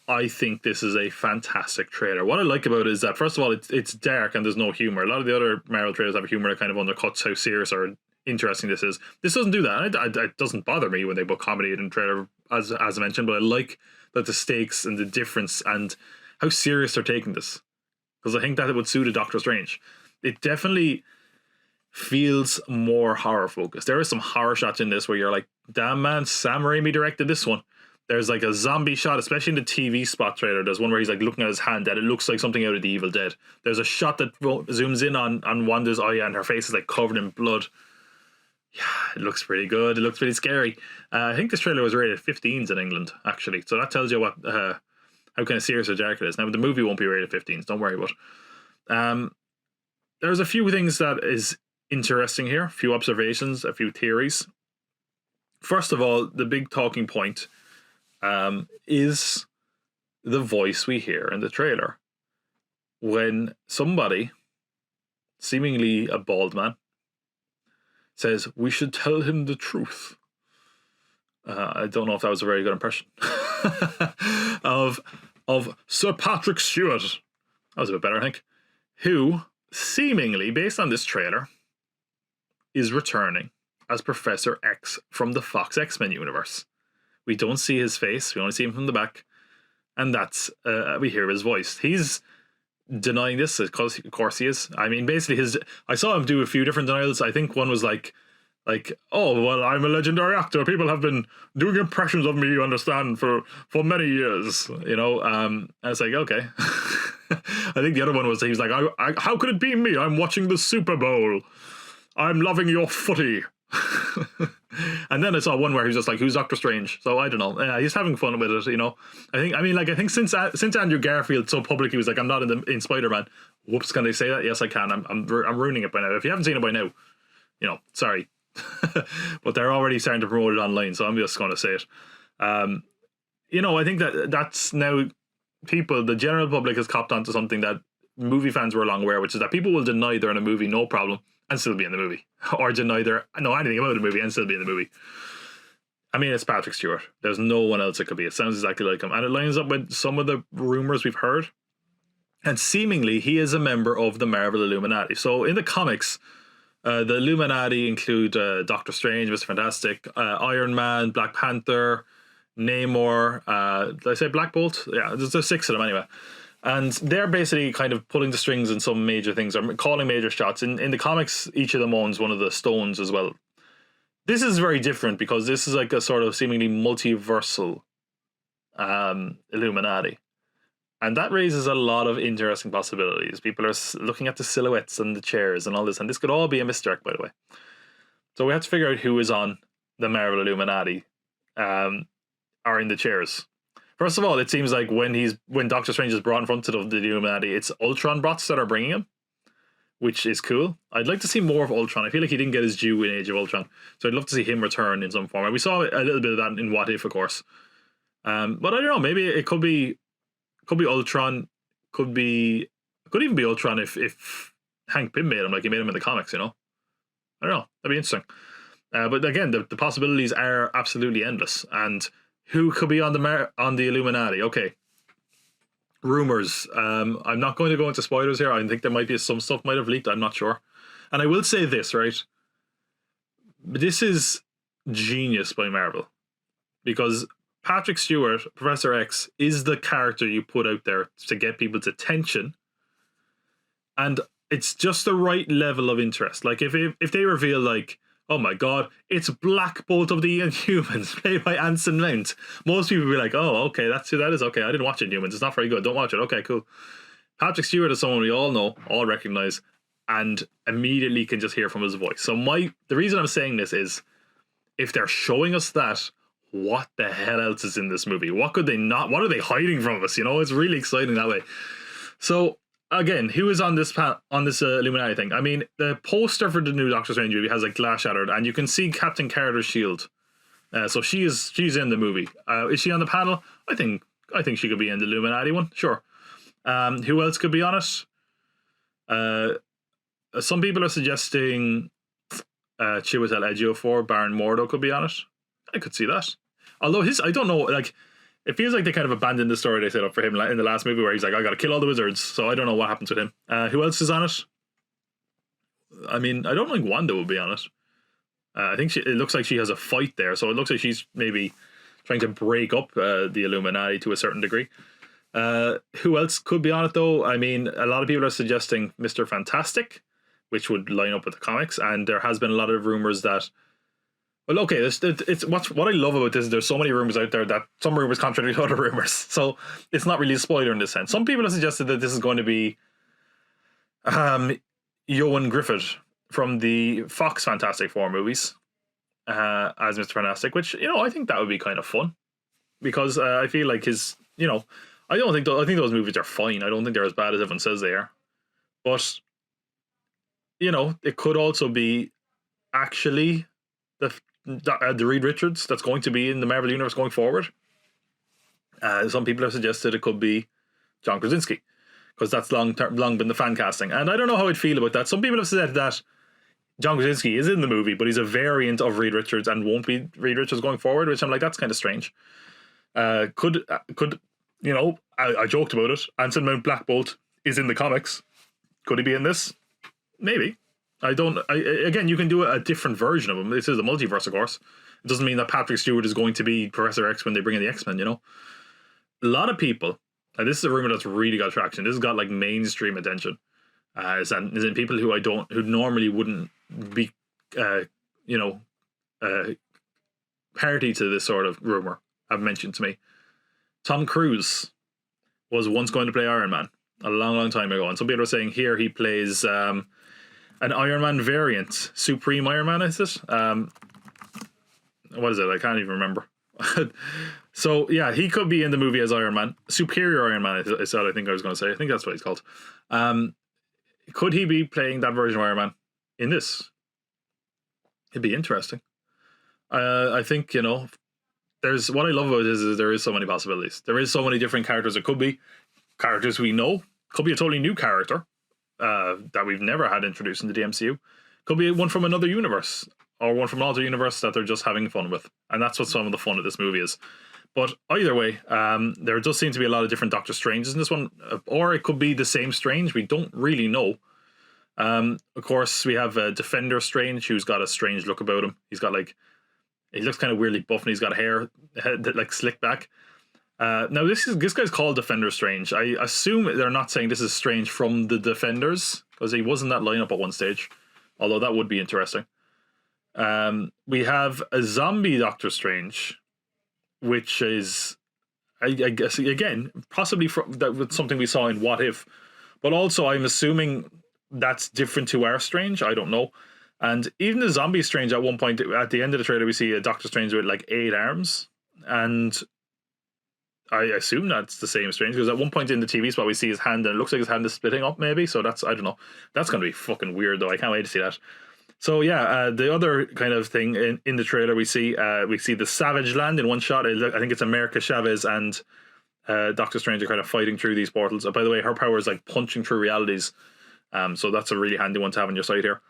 I think this is a fantastic trailer. What I like about it is that, first of all, it's dark and there's no humor. A lot of the other Marvel trailers have humor that kind of undercuts how serious or interesting this is. This doesn't do that. It doesn't bother me when they put comedy in a trailer, as I mentioned, but I like that the stakes and the difference and how serious they're taking this. Because I think that it would suit a Doctor Strange. It definitely feels more horror focused. There are some horror shots in this where you're like, damn man, Sam Raimi directed this one. There's like a zombie shot, especially in the TV spot trailer. There's one where he's like looking at his hand and it looks like something out of The Evil Dead. There's a shot that zooms in on Wanda's eye and her face is like covered in blood. Yeah, it looks pretty good. It looks pretty scary. I think this trailer was rated 15s in England, actually. So that tells you what how kind of serious or dark it is. Now, the movie won't be rated 15s, don't worry about it. There's a few things that is interesting here, a few observations, a few theories. First of all, the big talking point is the voice we hear in the trailer. When somebody seemingly a bald man, says, "We should tell him the truth." I don't know if that was a very good impression of Sir Patrick Stewart. That was a bit better, I think. Who, seemingly, based on this trailer, is returning as Professor X from the Fox X-Men universe. We don't see his face, we only see him from the back, and that's we hear his voice. He's denying this, of course he is. I mean, basically I saw him do a few different denials. I think one was like, "Oh, well, I'm a legendary actor. People have been doing impressions of me, you understand, for many years." You know, and it's like, okay. I think the other one was, he was like, how could it be me? I'm watching the Super Bowl. I'm loving your footy. And then I saw one where he was just like, "Who's Doctor Strange?" So I don't know. Yeah, he's having fun with it, you know. I think since Andrew Garfield so publicly was like, "I'm not in Spider-Man." Whoops, can they say that? Yes, I can. I'm ruining it by now. If you haven't seen it by now, you know, sorry. But they're already starting to promote it online, so I'm just going to say it. You know, I think that's now the general public has copped onto something that movie fans were long aware, which is that people will deny they're in a movie, no problem, and still be in the movie, or deny they know anything about the movie and still be in the movie. I mean, it's Patrick Stewart. There's no one else it could be. It sounds exactly like him, and it lines up with some of the rumors we've heard. And seemingly, he is a member of the Marvel Illuminati. So in the comics, the Illuminati include Doctor Strange, Mr. Fantastic, Iron Man, Black Panther, Namor. Did I say Black Bolt? Yeah, there's 6 of them anyway. And they're basically kind of pulling the strings in some major things, or calling major shots. In the comics, each of them owns one of the stones as well. This is very different because this is like a sort of seemingly multiversal Illuminati. And that raises a lot of interesting possibilities. People are looking at the silhouettes and the chairs and all this, and this could all be a misdirect, by the way. So we have to figure out who is on the Marvel Illuminati, or in the chairs. First of all, it seems like when Doctor Strange is brought in front of the Illuminati, it's Ultron bots that are bringing him, which is cool. I'd like to see more of Ultron. I feel like he didn't get his due in Age of Ultron, so I'd love to see him return in some form. And we saw a little bit of that in What If, of course. But I don't know. Maybe it could be Ultron. Could even be Ultron if Hank Pym made him, like he made him in the comics. You know, I don't know. That'd be interesting. But again, the possibilities are absolutely endless. And who could be on the Illuminati? Okay. Rumors. I'm not going to go into spoilers here. I think there might be some stuff might have leaked. I'm not sure. And I will say this, right? This is genius by Marvel, because Patrick Stewart, Professor X, is the character you put out there to get people's attention, and it's just the right level of interest. Like if they reveal, like, "Oh my god, it's Black Bolt of the Inhumans," played by Anson Mount, most people will be like, "Oh, okay, that's who that is. Okay, I didn't watch Inhumans. It's not very good. Don't watch it." Okay, cool. Patrick Stewart is someone we all know, all recognize, and immediately can just hear from his voice. So the reason I'm saying this is, if they're showing us that, what the hell else is in this movie? What could they not? What are they hiding from us? You know, it's really exciting that way. So again, who is on this Illuminati thing? I mean, the poster for the new Doctor Strange movie has like glass shattered, and you can see Captain Carter's shield. So she's in the movie. Is she on the panel? I think she could be in the Illuminati one. Sure. Who else could be on it? Some people are suggesting Chiwetel Ejiofor, Baron Mordo could be on it. I could see that. Although I don't know, like, it feels like they kind of abandoned the story they set up for him in the last movie, where he's like, "I gotta kill all the wizards." So I don't know what happens with him. Who else is on it? I mean, I don't think Wanda will be on it. I think it looks like she has a fight there, so it looks like she's maybe trying to break up the Illuminati to a certain degree. Who else could be on it, though? I mean, a lot of people are suggesting Mr. Fantastic, which would line up with the comics, and there has been a lot of rumors that, well, okay, it's what I love about this is there's so many rumors out there that some rumors contradict other rumors, so it's not really a spoiler in this sense. Some people have suggested that this is going to be Ewan Griffith from the Fox Fantastic Four movies as Mr. Fantastic, which, you know, I think that would be kind of fun, because I feel like his, you know, I think those movies are fine. I don't think they're as bad as everyone says they are, but, you know, it could also be actually the Reed Richards that's going to be in the Marvel Universe going forward. Some people have suggested it could be John Krasinski, because that's long been the fan casting. And I don't know how I'd feel about that. Some people have said that John Krasinski is in the movie, but he's a variant of Reed Richards and won't be Reed Richards going forward, which I'm like, that's kind of strange. Could you know, I joked about it. Anson Mount Black Bolt is in the comics. Could he be in this? Maybe. Again, you can do a different version of him. This is a multiverse, of course. It doesn't mean that Patrick Stewart is going to be Professor X when they bring in the X-Men, you know? A lot of people, and this is a rumor that's really got traction. This has got like mainstream attention. Is in people who normally wouldn't be, party to this sort of rumor have mentioned to me. Tom Cruise was once going to play Iron Man a long, long time ago, and some people are saying here he plays an Iron Man variant, Supreme Iron Man, is it? What is it? I can't even remember. So yeah, he could be in the movie as Iron Man, Superior Iron Man. I said. I think I was going to say. I think that's what he's called. Could he be playing that version of Iron Man in this? It'd be interesting. I think, you know, there's what I love about this is there is so many possibilities. There is so many different characters. It could be characters we know. Could be a totally new character that we've never had introduced into the MCU. Could be one from another universe or one from an alternate universe that they're just having fun with. And that's what some of the fun of this movie is. But either way, there does seem to be a lot of different Doctor Stranges in this one. Or it could be the same Strange. We don't really know. Of course, we have Defender Strange, who's got a strange look about him. He's got like, he looks kind of weirdly buff and he's got hair that like slicked back. Now this guy's called Defender Strange. I assume they're not saying this is Strange from the Defenders, because he was in that lineup at one stage. Although that would be interesting. We have a zombie Doctor Strange, which is, I guess, again, possibly that was something we saw in What If, but also I'm assuming that's different to our Strange. I don't know. And even the zombie Strange, at one point at the end of the trailer, we see a Doctor Strange with like 8 arms, and I assume that's the same Strange, because at one point in the TV spot we see his hand and it looks like his hand is splitting up. Maybe, so that's, I don't know. That's gonna be fucking weird though. I can't wait to see that. So yeah, the other kind of thing in the trailer we see the Savage Land in one shot. I think it's America Chavez and Doctor Strange are kind of fighting through these portals. By the way, her power is like punching through realities. So that's a really handy one to have on your side here.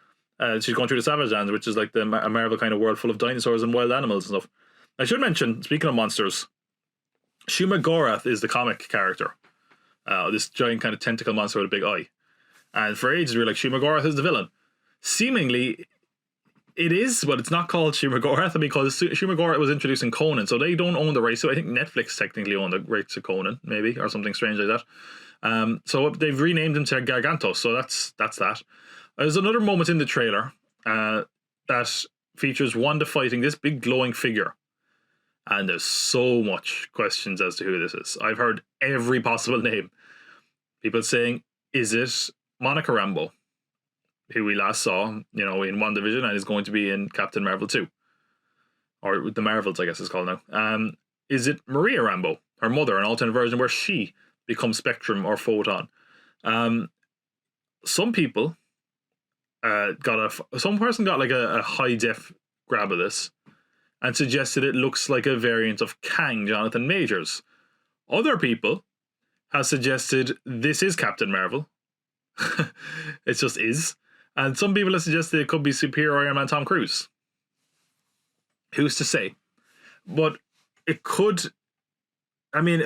She's going through the Savage Land, which is like a Marvel kind of world full of dinosaurs and wild animals and stuff. I should mention, speaking of monsters, Shuma Gorath is the comic character. This giant kind of tentacle monster with a big eye. And for ages we were like, Shuma Gorath is the villain. Seemingly, it is, but it's not called Shuma Gorath because Shuma Gorath was introduced in Conan, so they don't own the rights. So I think Netflix technically own the rights to Conan, maybe, or something strange like that. So they've renamed him to Gargantos, so that's that. There's another moment in the trailer that features Wanda fighting this big glowing figure, and there's so much questions as to who this is. I've heard every possible name. People saying, is it Monica Rambeau, who we last saw, you know, in WandaVision and is going to be in Captain Marvel 2. Or the Marvels, I guess it's called now. Is it Maria Rambeau, her mother, an alternate version where she becomes Spectrum or Photon? Some people some person got like a high def grab of this and suggested it looks like a variant of Kang, Jonathan Majors. Other people have suggested this is Captain Marvel. It just is. And some people have suggested it could be Superior Iron Man Tom Cruise. Who's to say? But it could. I mean,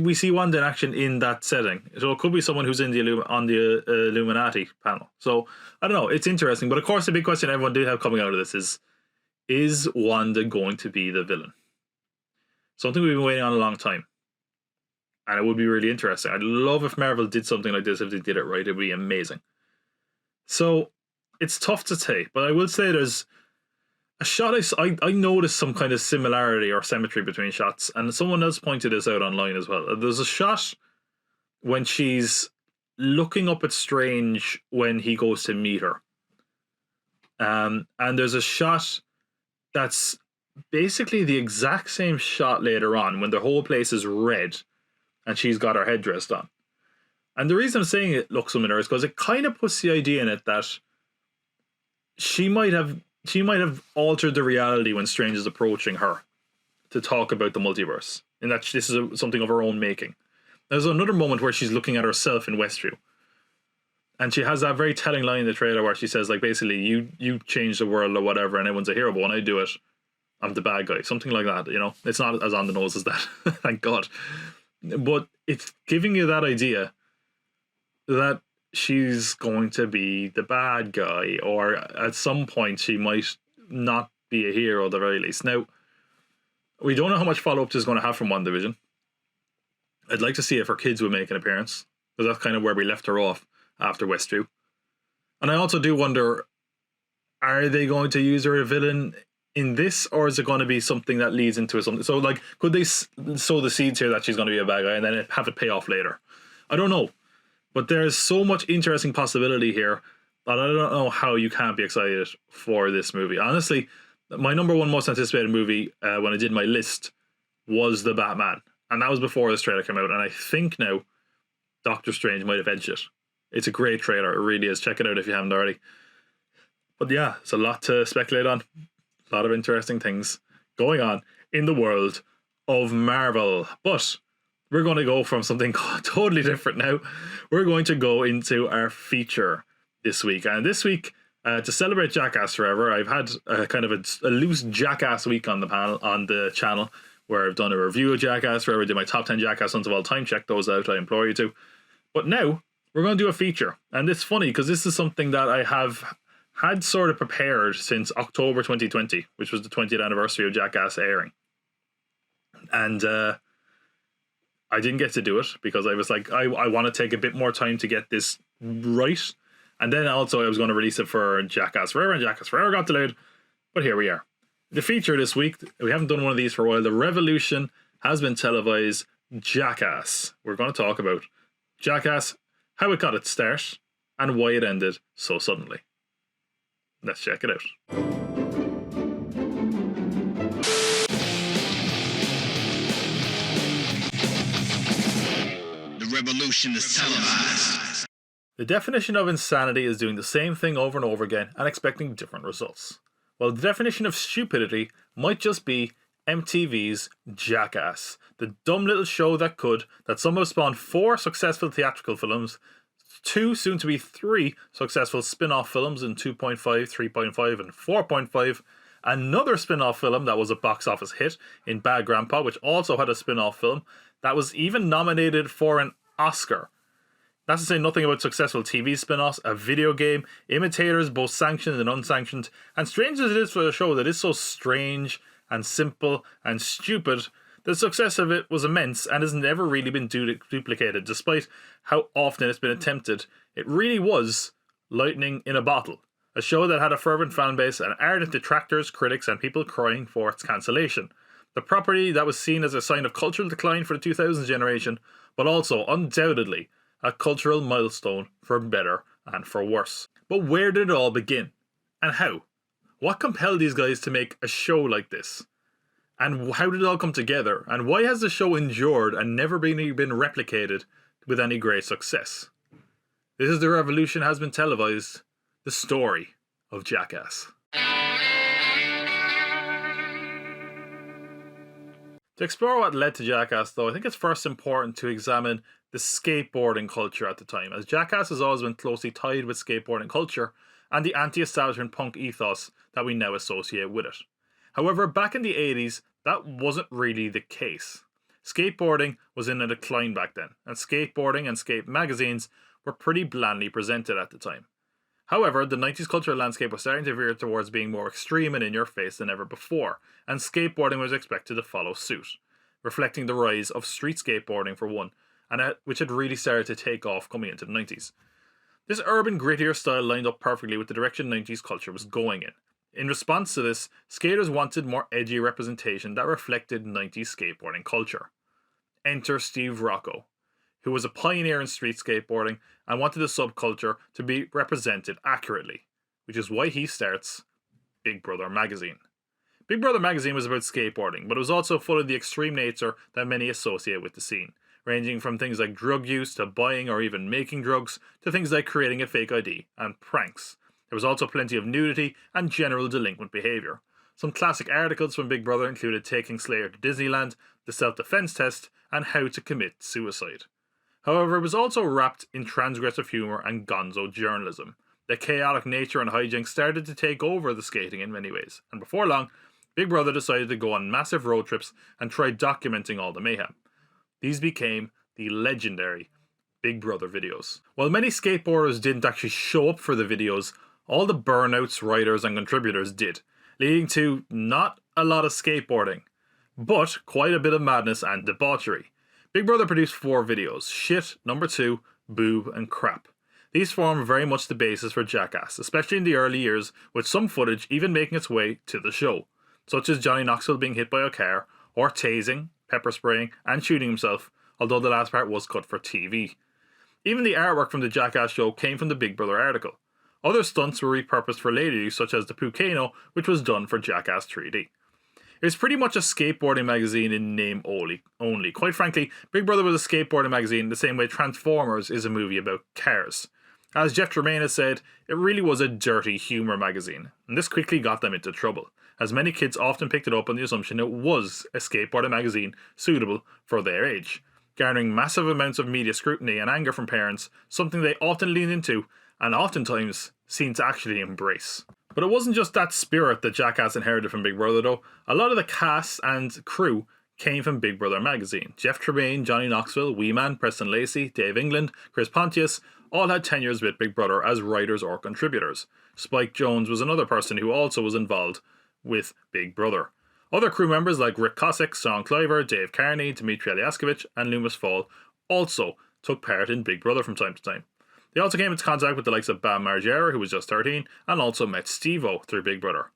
we see Wanda in action in that setting, so it could be someone who's in on the Illuminati panel. So I don't know. It's interesting, but of course, the big question everyone did have coming out of this is Wanda going to be the villain? Something we've been waiting on a long time, and it would be really interesting. I'd love if Marvel did something like this. If they did it right, it'd be amazing. So it's tough to say, but I will say there's a shot I noticed some kind of similarity or symmetry between shots, and someone else pointed this out online as well. There's a shot when she's looking up at Strange when he goes to meet her. And there's a shot that's basically the exact same shot later on when the whole place is red and she's got her headdress on. And the reason I'm saying it looks similar is because it kind of puts the idea in it that she might have altered the reality when Strange is approaching her to talk about the multiverse, and that this is something of her own making. There's another moment where she's looking at herself in Westview. And she has that very telling line in the trailer where she says, like, basically, you change the world or whatever, and everyone's a hero, but when I do it, I'm the bad guy. Something like that, you know? It's not as on the nose as that, thank God. But it's giving you that idea that she's going to be the bad guy, or at some point she might not be a hero at the very least. Now, we don't know how much follow-up this is going to have from WandaVision. I'd like to see if her kids would make an appearance, because that's kind of where we left her off after Westview. And I also do wonder, are they going to use her as a villain in this, or is it going to be something that leads into something? So, like, could they sow the seeds here that she's going to be a bad guy and then have it pay off later? I don't know. But there's so much interesting possibility here that I don't know how you can't be excited for this movie. Honestly, my number one most anticipated movie when I did my list was The Batman. And that was before this trailer came out. And I think now Doctor Strange might have edged it. It's a great trailer. It really is. Check it out if you haven't already. But yeah, it's a lot to speculate on. A lot of interesting things going on in the world of Marvel. But we're going to go from something totally different now. We're going to go into our feature this week. And this week, to celebrate Jackass Forever, I've had kind of a loose Jackass week on the channel, where I've done a review of Jackass Forever, did my top 10 Jackass songs of all time. Check those out, I implore you to. But now, we're going to do a feature. And it's funny, because this is something that I have had sort of prepared since October 2020, which was the 20th anniversary of Jackass airing. And I didn't get to do it, because I was like, I want to take a bit more time to get this right. And then also I was going to release it for Jackass Forever, and Jackass Forever got delayed. But here we are. The feature this week, we haven't done one of these for a while. The Revolution Has Been Televised, Jackass. We're going to talk about Jackass, how it got its start, and why it ended so suddenly. Let's check it out. The revolution is televised. The definition of insanity is doing the same thing over and over again and expecting different results. Well, the definition of stupidity might just be MTV's Jackass, the dumb little show that somehow spawned 4 successful theatrical films, 2, soon to be 3 successful spin-off films in 2.5, 3.5 and 4.5, another spin-off film that was a box office hit in Bad Grandpa, which also had a spin-off film that was even nominated for an Oscar. That's to say nothing about successful TV spin-offs, a video game, imitators both sanctioned and unsanctioned, and strange as it is for a show that is so strange and simple and stupid, the success of it was immense and has never really been duplicated, despite how often it's been attempted. It really was lightning in a bottle, a show that had a fervent fan base and ardent detractors, critics and people crying for its cancellation. The property that was seen as a sign of cultural decline for the 2000s generation, but also undoubtedly a cultural milestone for better and for worse. But where did it all begin? And how? What compelled these guys to make a show like this? And how did it all come together? And why has the show endured and never been replicated with any great success? This is The Revolution Has Been Televised, the story of Jackass. To explore what led to Jackass, though, I think it's first important to examine the skateboarding culture at the time, as Jackass has always been closely tied with skateboarding culture and the anti-establishment punk ethos that we now associate with it. However, back in the 80s, that wasn't really the case. Skateboarding was in a decline back then, and skateboarding and skate magazines were pretty blandly presented at the time. However, the 90s cultural landscape was starting to veer towards being more extreme and in your face than ever before, and skateboarding was expected to follow suit, reflecting the rise of street skateboarding for one, and which had really started to take off coming into the 90s. This urban, grittier style lined up perfectly with the direction 90s culture was going in. In response to this, skaters wanted more edgy representation that reflected 90s skateboarding culture. Enter Steve Rocco, who was a pioneer in street skateboarding and wanted the subculture to be represented accurately, which is why he starts Big Brother magazine. Big Brother magazine was about skateboarding, but it was also full of the extreme nature that many associate with the scene, ranging from things like drug use to buying or even making drugs to things like creating a fake ID and pranks. There was also plenty of nudity and general delinquent behaviour. Some classic articles from Big Brother included taking Slayer to Disneyland, the self-defense test, and how to commit suicide. However, it was also wrapped in transgressive humour and gonzo journalism. The chaotic nature and hijinks started to take over the skating in many ways, and before long, Big Brother decided to go on massive road trips and try documenting all the mayhem. These became the legendary Big Brother videos. While many skateboarders didn't actually show up for the videos, all the burnouts, writers and contributors did, leading to not a lot of skateboarding, but quite a bit of madness and debauchery. Big Brother produced 4 videos: Shit, Number 2, Boob and Crap. These form very much the basis for Jackass, especially in the early years, with some footage even making its way to the show, such as Johnny Knoxville being hit by a car, or tasing, pepper spraying and shooting himself, although the last part was cut for TV. Even the artwork from the Jackass show came from the Big Brother article. Other stunts were repurposed for later use, such as the Pucano, which was done for Jackass 3D. It was pretty much a skateboarding magazine in name only. Quite frankly, Big Brother was a skateboarding magazine the same way Transformers is a movie about cars. As Jeff Tremaine has said, it really was a dirty humour magazine, and this quickly got them into trouble, as many kids often picked it up on the assumption it was a skateboarding magazine suitable for their age, garnering massive amounts of media scrutiny and anger from parents, something they often leaned into and oftentimes seemed to actually embrace. But it wasn't just that spirit that Jackass inherited from Big Brother though. A lot of the cast and crew came from Big Brother magazine. Jeff Tremaine, Johnny Knoxville, Wee Man, Preston Lacey, Dave England, Chris Pontius all had tenures with Big Brother as writers or contributors. Spike Jonze was another person who also was involved with Big Brother. Other crew members like Rick Cossack, Sean Cliver, Dave Carney, Dmitry Alyaskovich and Loomis Fall also took part in Big Brother from time to time. They also came into contact with the likes of Bam Margera, who was just 13, and also met Steve-O through Big Brother.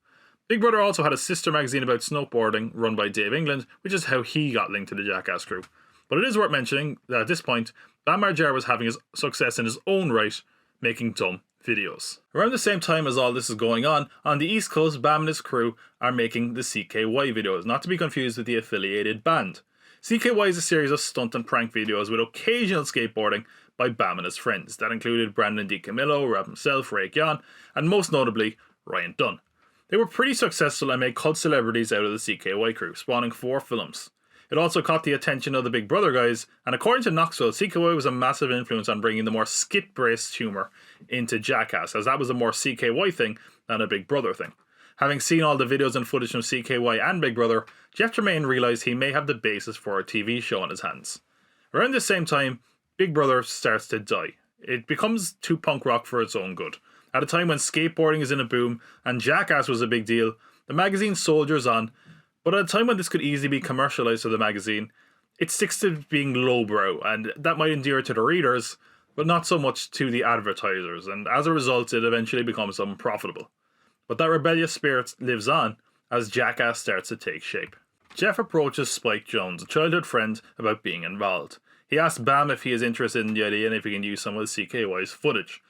Big Brother also had a sister magazine about snowboarding run by Dave England, which is how he got linked to the Jackass crew. But it is worth mentioning that at this point, Bam Margera was having his success in his own right, making dumb videos. Around the same time as all this is going on the East Coast, Bam and his crew are making the CKY videos, not to be confused with the affiliated band. CKY is a series of stunt and prank videos with occasional skateboarding by Bam and his friends. That included Brandon DiCamillo, Rob himself, Ray Kyan, and most notably, Ryan Dunn. They were pretty successful and made cult celebrities out of the CKY crew, spawning 4 films. It also caught the attention of the Big Brother guys, and according to Knoxville, CKY was a massive influence on bringing the more skit-based humour into Jackass, as that was a more CKY thing than a Big Brother thing. Having seen all the videos and footage from CKY and Big Brother, Jeff Tremaine realised he may have the basis for a TV show on his hands. Around the same time, Big Brother starts to die. It becomes too punk rock for its own good. At a time when skateboarding is in a boom and Jackass was a big deal, the magazine soldiers on, but at a time when this could easily be commercialised to the magazine, it sticks to being lowbrow, and that might endear to the readers, but not so much to the advertisers, and as a result it eventually becomes unprofitable. But that rebellious spirit lives on as Jackass starts to take shape. Jeff approaches Spike Jonze, a childhood friend, about being involved. He asks Bam if he is interested in the idea and if he can use some of the CKY's footage.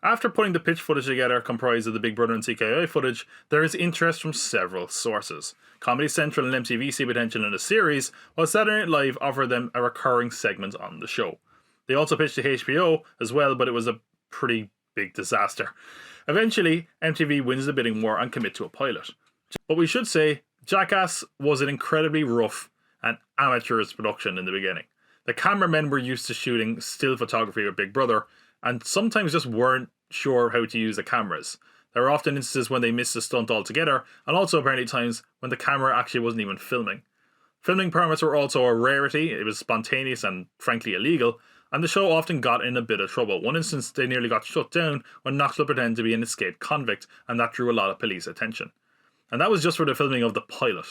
After putting the pitch footage together comprised of the Big Brother and CKY footage, there is interest from several sources. Comedy Central and MTV see potential in the series, while Saturday Night Live offered them a recurring segment on the show. They also pitched to HBO as well, but it was a pretty big disaster. Eventually, MTV wins the bidding war and commit to a pilot. But we should say, Jackass was an incredibly rough and amateurish production in the beginning. The cameramen were used to shooting still photography with Big Brother, and sometimes just weren't sure how to use the cameras. There were often instances when they missed a stunt altogether, and also apparently times when the camera actually wasn't even filming. Filming permits were also a rarity. It was spontaneous and frankly illegal, and the show often got in a bit of trouble. One instance they nearly got shut down when Knoxville pretended to be an escaped convict, and that drew a lot of police attention. And that was just for the filming of the pilot.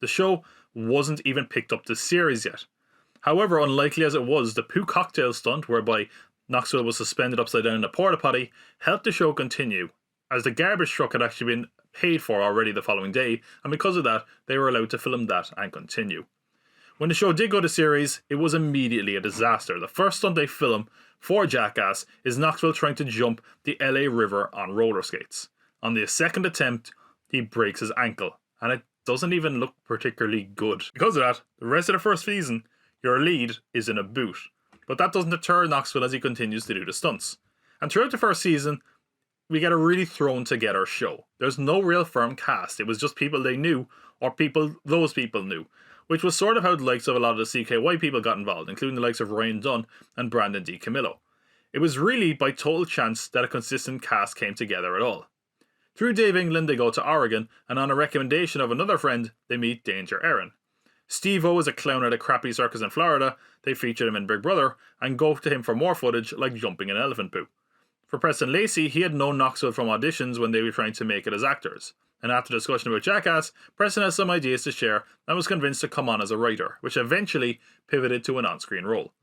The show wasn't even picked up to series yet. However, unlikely as it was, the poo cocktail stunt, whereby Knoxville was suspended upside down in a porta potty, helped the show continue, as the garbage truck had actually been paid for already the following day, and because of that, they were allowed to film that and continue. When the show did go to series, it was immediately a disaster. The first stunt they film for Jackass is Knoxville trying to jump the LA River on roller skates. On the second attempt, he breaks his ankle, and it doesn't even look particularly good. Because of that, the rest of the first season, your lead is in a boot. But that doesn't deter Knoxville as he continues to do the stunts. And throughout the first season, we get a really thrown together show. There's no real firm cast. It was just people they knew, or people those people knew. which was sort of how the likes of a lot of the CKY people got involved, including the likes of Ryan Dunn and Brandon D. Camillo. It was really by total chance that a consistent cast came together at all. Through Dave England, they go to Oregon, and on a recommendation of another friend, they meet Danger Erin. Steve-O is a clown at a crappy circus in Florida. They feature him in Big Brother, and go to him for more footage like jumping an elephant poo. For Preston Lacey, he had known Knoxville from auditions when they were trying to make it as actors. And after discussion about Jackass, Preston has some ideas to share and was convinced to come on as a writer, which eventually pivoted to an on-screen role.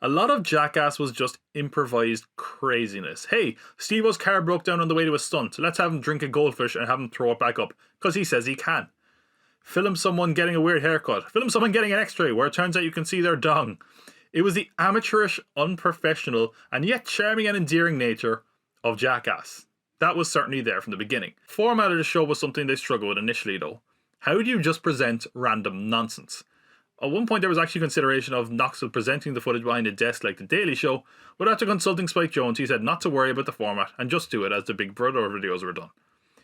A lot of Jackass was just improvised craziness. Hey, Steve-O's car broke down on the way to a stunt. Let's have him drink a goldfish and have him throw it back up, because he says he can. Film someone getting a weird haircut. Film someone getting an x-ray where it turns out you can see their dong. It was the amateurish, unprofessional, and yet charming and endearing nature of Jackass. That was certainly there from the beginning. Format of the show was something they struggled with initially though. How do you just present random nonsense? At one point there was actually consideration of Knoxville presenting the footage behind a desk like The Daily Show, but after consulting Spike Jonze he said not to worry about the format and just do it as the Big Brother videos were done.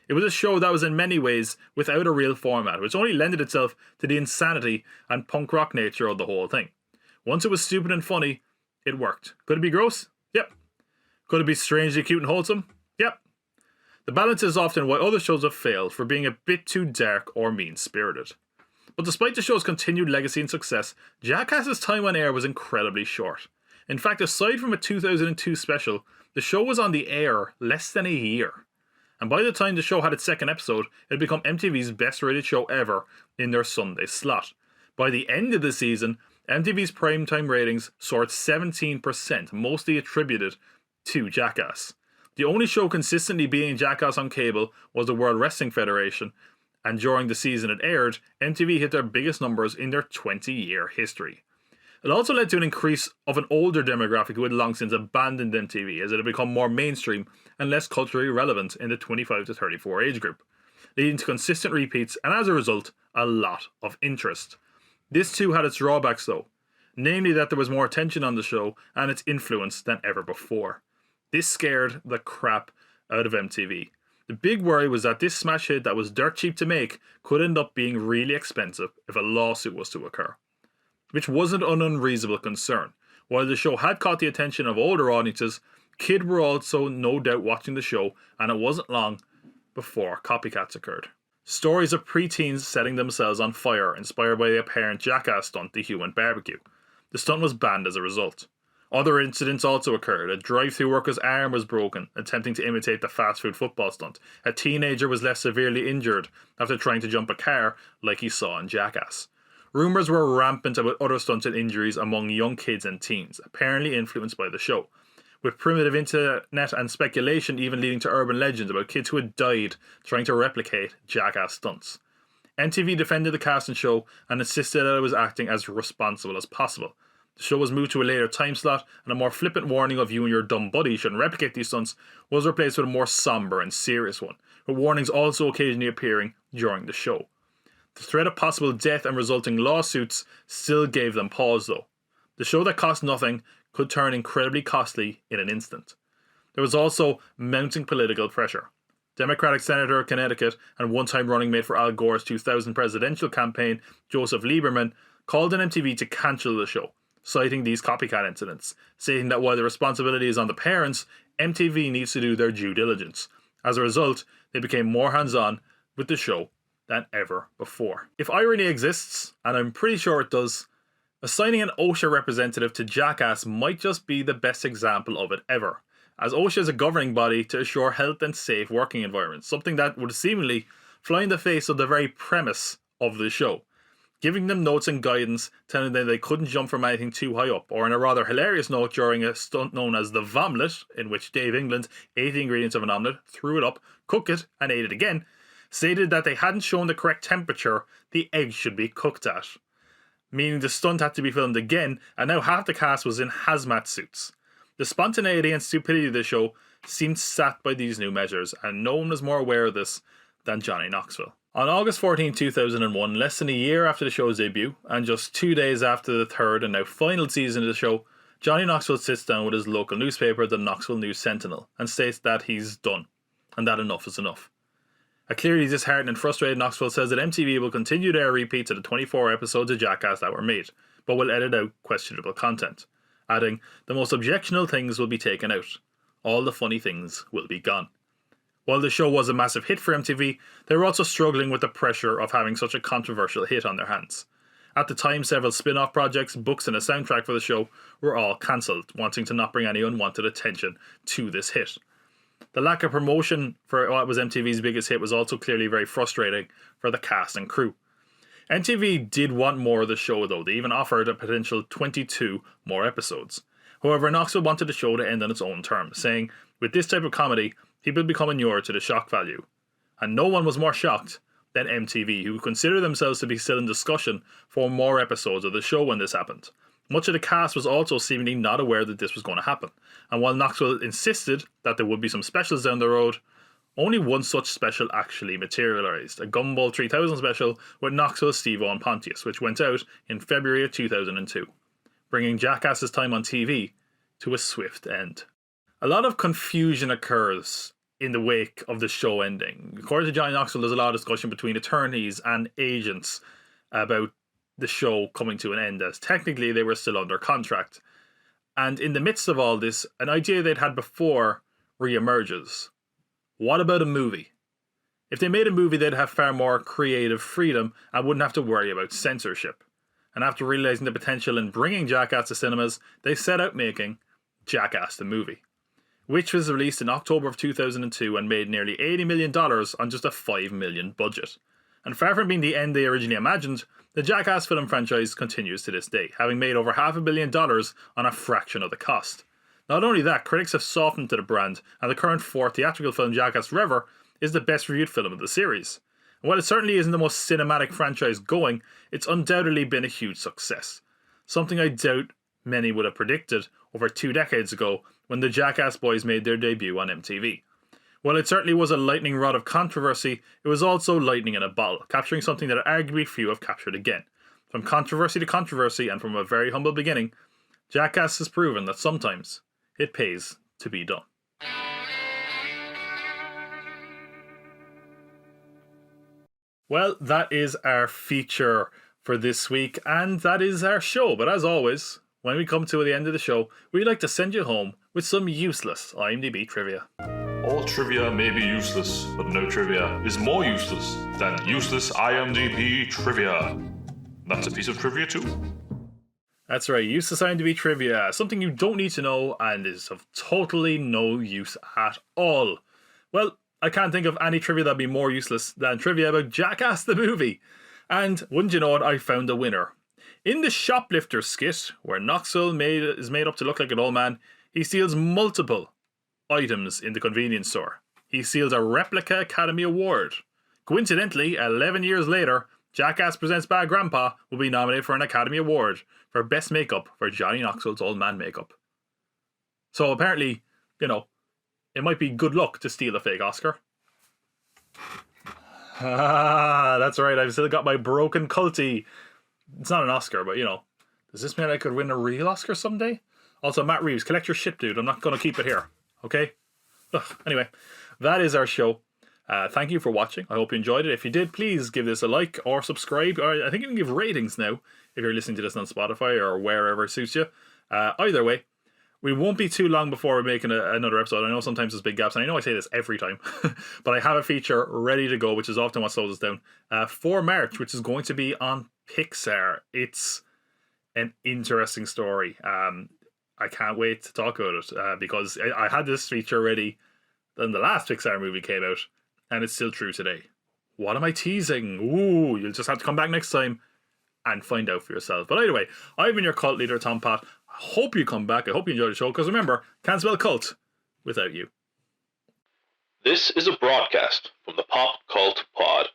It was a show that was in many ways without a real format, which only lended itself to the insanity and punk rock nature of the whole thing. Once it was stupid and funny, it worked. Could it be gross? Yep. Could it be strangely cute and wholesome? Yep. The balance is often why other shows have failed, for being a bit too dark or mean-spirited. But despite the show's continued legacy and success, Jackass's time on air was incredibly short. In fact, aside from a 2002 special, the show was on the air less than a year. And by the time the show had its second episode, it had become MTV's best rated show ever in their Sunday slot. By the end of the season, MTV's primetime ratings soared 17%, mostly attributed to Jackass. The only show consistently beating Jackass on cable was the World Wrestling Federation, and during the season it aired, MTV hit their biggest numbers in their 20-year history. It also led to an increase of an older demographic who had long since abandoned MTV, as it had become more mainstream and less culturally relevant in the 25 to 34 age group, leading to consistent repeats and as a result, a lot of interest. This too had its drawbacks though, namely that there was more attention on the show and its influence than ever before. This scared the crap out of MTV. The big worry was that this smash hit that was dirt cheap to make could end up being really expensive if a lawsuit was to occur. Which wasn't an unreasonable concern. While the show had caught the attention of older audiences, kids were also no doubt watching the show, and it wasn't long before copycats occurred. Stories of preteens setting themselves on fire, inspired by the apparent Jackass stunt, the Human Barbecue. The stunt was banned as a result. Other incidents also occurred. A drive-thru worker's arm was broken, attempting to imitate the fast food football stunt. A teenager was left severely injured after trying to jump a car like he saw in Jackass. Rumours were rampant about other stunts and injuries among young kids and teens, apparently influenced by the show, with primitive internet and speculation even leading to urban legends about kids who had died trying to replicate Jackass stunts. MTV defended the cast and show and insisted that it was acting as responsible as possible. The show was moved to a later time slot, and a more flippant warning of you and your dumb buddy shouldn't replicate these stunts was replaced with a more somber and serious one, with warnings also occasionally appearing during the show. The threat of possible death and resulting lawsuits still gave them pause though. The show that cost nothing could turn incredibly costly in an instant. There was also mounting political pressure. Democratic Senator of Connecticut and one-time running mate for Al Gore's 2000 presidential campaign, Joseph Lieberman, called on MTV to cancel the show, citing these copycat incidents, stating that while the responsibility is on the parents, MTV needs to do their due diligence. As a result, they became more hands-on with the show than ever before. If irony exists, and I'm pretty sure it does, assigning an OSHA representative to Jackass might just be the best example of it ever, as OSHA is a governing body to assure health and safe working environments, something that would seemingly fly in the face of the very premise of the show, giving them notes and guidance telling them they couldn't jump from anything too high up, or in a rather hilarious note during a stunt known as the Vomlet, in which Dave England ate the ingredients of an omelette, threw it up, cooked it, and ate it again, stated that they hadn't shown the correct temperature the eggs should be cooked at, meaning the stunt had to be filmed again, and now half the cast was in hazmat suits. The spontaneity and stupidity of the show seemed sapped by these new measures, and no one was more aware of this than Johnny Knoxville. On August 14, 2001, less than a year after the show's debut, and just 2 days after the third and now final season of the show, Johnny Knoxville sits down with his local newspaper, the Knoxville News Sentinel, and states that he's done, and that enough is enough. A clearly disheartened and frustrated Knoxville says that MTV will continue to air repeats of the 24 episodes of Jackass that were made, but will edit out questionable content, adding, the most objectionable things will be taken out. All the funny things will be gone. While the show was a massive hit for MTV, they were also struggling with the pressure of having such a controversial hit on their hands. At the time, several spin-off projects, books and a soundtrack for the show were all cancelled, wanting to not bring any unwanted attention to this hit. The lack of promotion for what was MTV's biggest hit was also clearly very frustrating for the cast and crew. MTV did want more of the show though. They even offered a potential 22 more episodes. However, Knoxville wanted the show to end on its own terms, saying, with this type of comedy, people become inured to the shock value. And no one was more shocked than MTV, who consider themselves to be still in discussion for more episodes of the show when this happened. Much of the cast was also seemingly not aware that this was going to happen, and while Knoxville insisted that there would be some specials down the road, only one such special actually materialised, a Gumball 3000 special with Knoxville, Steve-O and Pontius, which went out in February of 2002, bringing Jackass's time on TV to a swift end. A lot of confusion occurs in the wake of the show ending. According to Johnny Knoxville, there's a lot of discussion between attorneys and agents about the show coming to an end, as technically they were still under contract. And in the midst of all this, an idea they'd had before re-emerges. What about a movie? If they made a movie, they'd have far more creative freedom and wouldn't have to worry about censorship. And after realising the potential in bringing Jackass to cinemas, they set out making Jackass the Movie, which was released in October of 2002 and made nearly $80 million on just a $5 million budget. And far from being the end they originally imagined, the Jackass film franchise continues to this day, having made over $500 million on a fraction of the cost. Not only that, critics have softened to the brand, and the current fourth theatrical film, Jackass Forever, is the best reviewed film of the series. And while it certainly isn't the most cinematic franchise going, it's undoubtedly been a huge success. Something I doubt many would have predicted over 2 decades ago when the Jackass boys made their debut on MTV. While it certainly was a lightning rod of controversy, it was also lightning in a bottle, capturing something that arguably few have captured again. From controversy to controversy, and from a very humble beginning, Jackass has proven that sometimes it pays to be done. Well, that is our feature for this week, and that is our show. But as always, when we come to the end of the show, we'd like to send you home with some useless IMDb trivia. All trivia may be useless, but no trivia is more useless than useless IMDb trivia. That's a piece of trivia too. That's right, useless IMDb trivia. Something you don't need to know and is of totally no use at all. Well, I can't think of any trivia that'd be more useless than trivia about Jackass the Movie. And wouldn't you know it, I found a winner. In the shoplifter skit, where Knoxville is made up to look like an old man, he steals multiple items in the convenience store. He steals a replica Academy Award. Coincidentally, 11 years later, Jackass Presents Bad Grandpa will be nominated for an Academy Award for Best Makeup for Johnny Knoxville's old man makeup. So apparently, it might be good luck to steal a fake Oscar. That's right, I've still got my broken culty. It's not an Oscar, but does this mean I could win a real Oscar someday? Also, Matt Reeves, collect your shit, dude. I'm not going to keep it here. Okay? Anyway, that is our show. Thank you for watching. I hope you enjoyed it. If you did, please give this a like or subscribe. Or I think you can give ratings now if you're listening to this on Spotify or wherever suits you. Either way, we won't be too long before we're making another episode. I know sometimes there's big gaps, and I know I say this every time, but I have a feature ready to go, which is often what slows us down, for March, which is going to be on Pixar. It's an interesting story. I can't wait to talk about it because I had this feature ready when the last Pixar movie came out, and it's still true today. What am I teasing? Ooh, you'll just have to come back next time and find out for yourself. But anyway, I've been your cult leader, Tom Pat. I hope you come back. I hope you enjoy the show, because remember, can't spell cult without you. This is a broadcast from the Pop Cult Pod.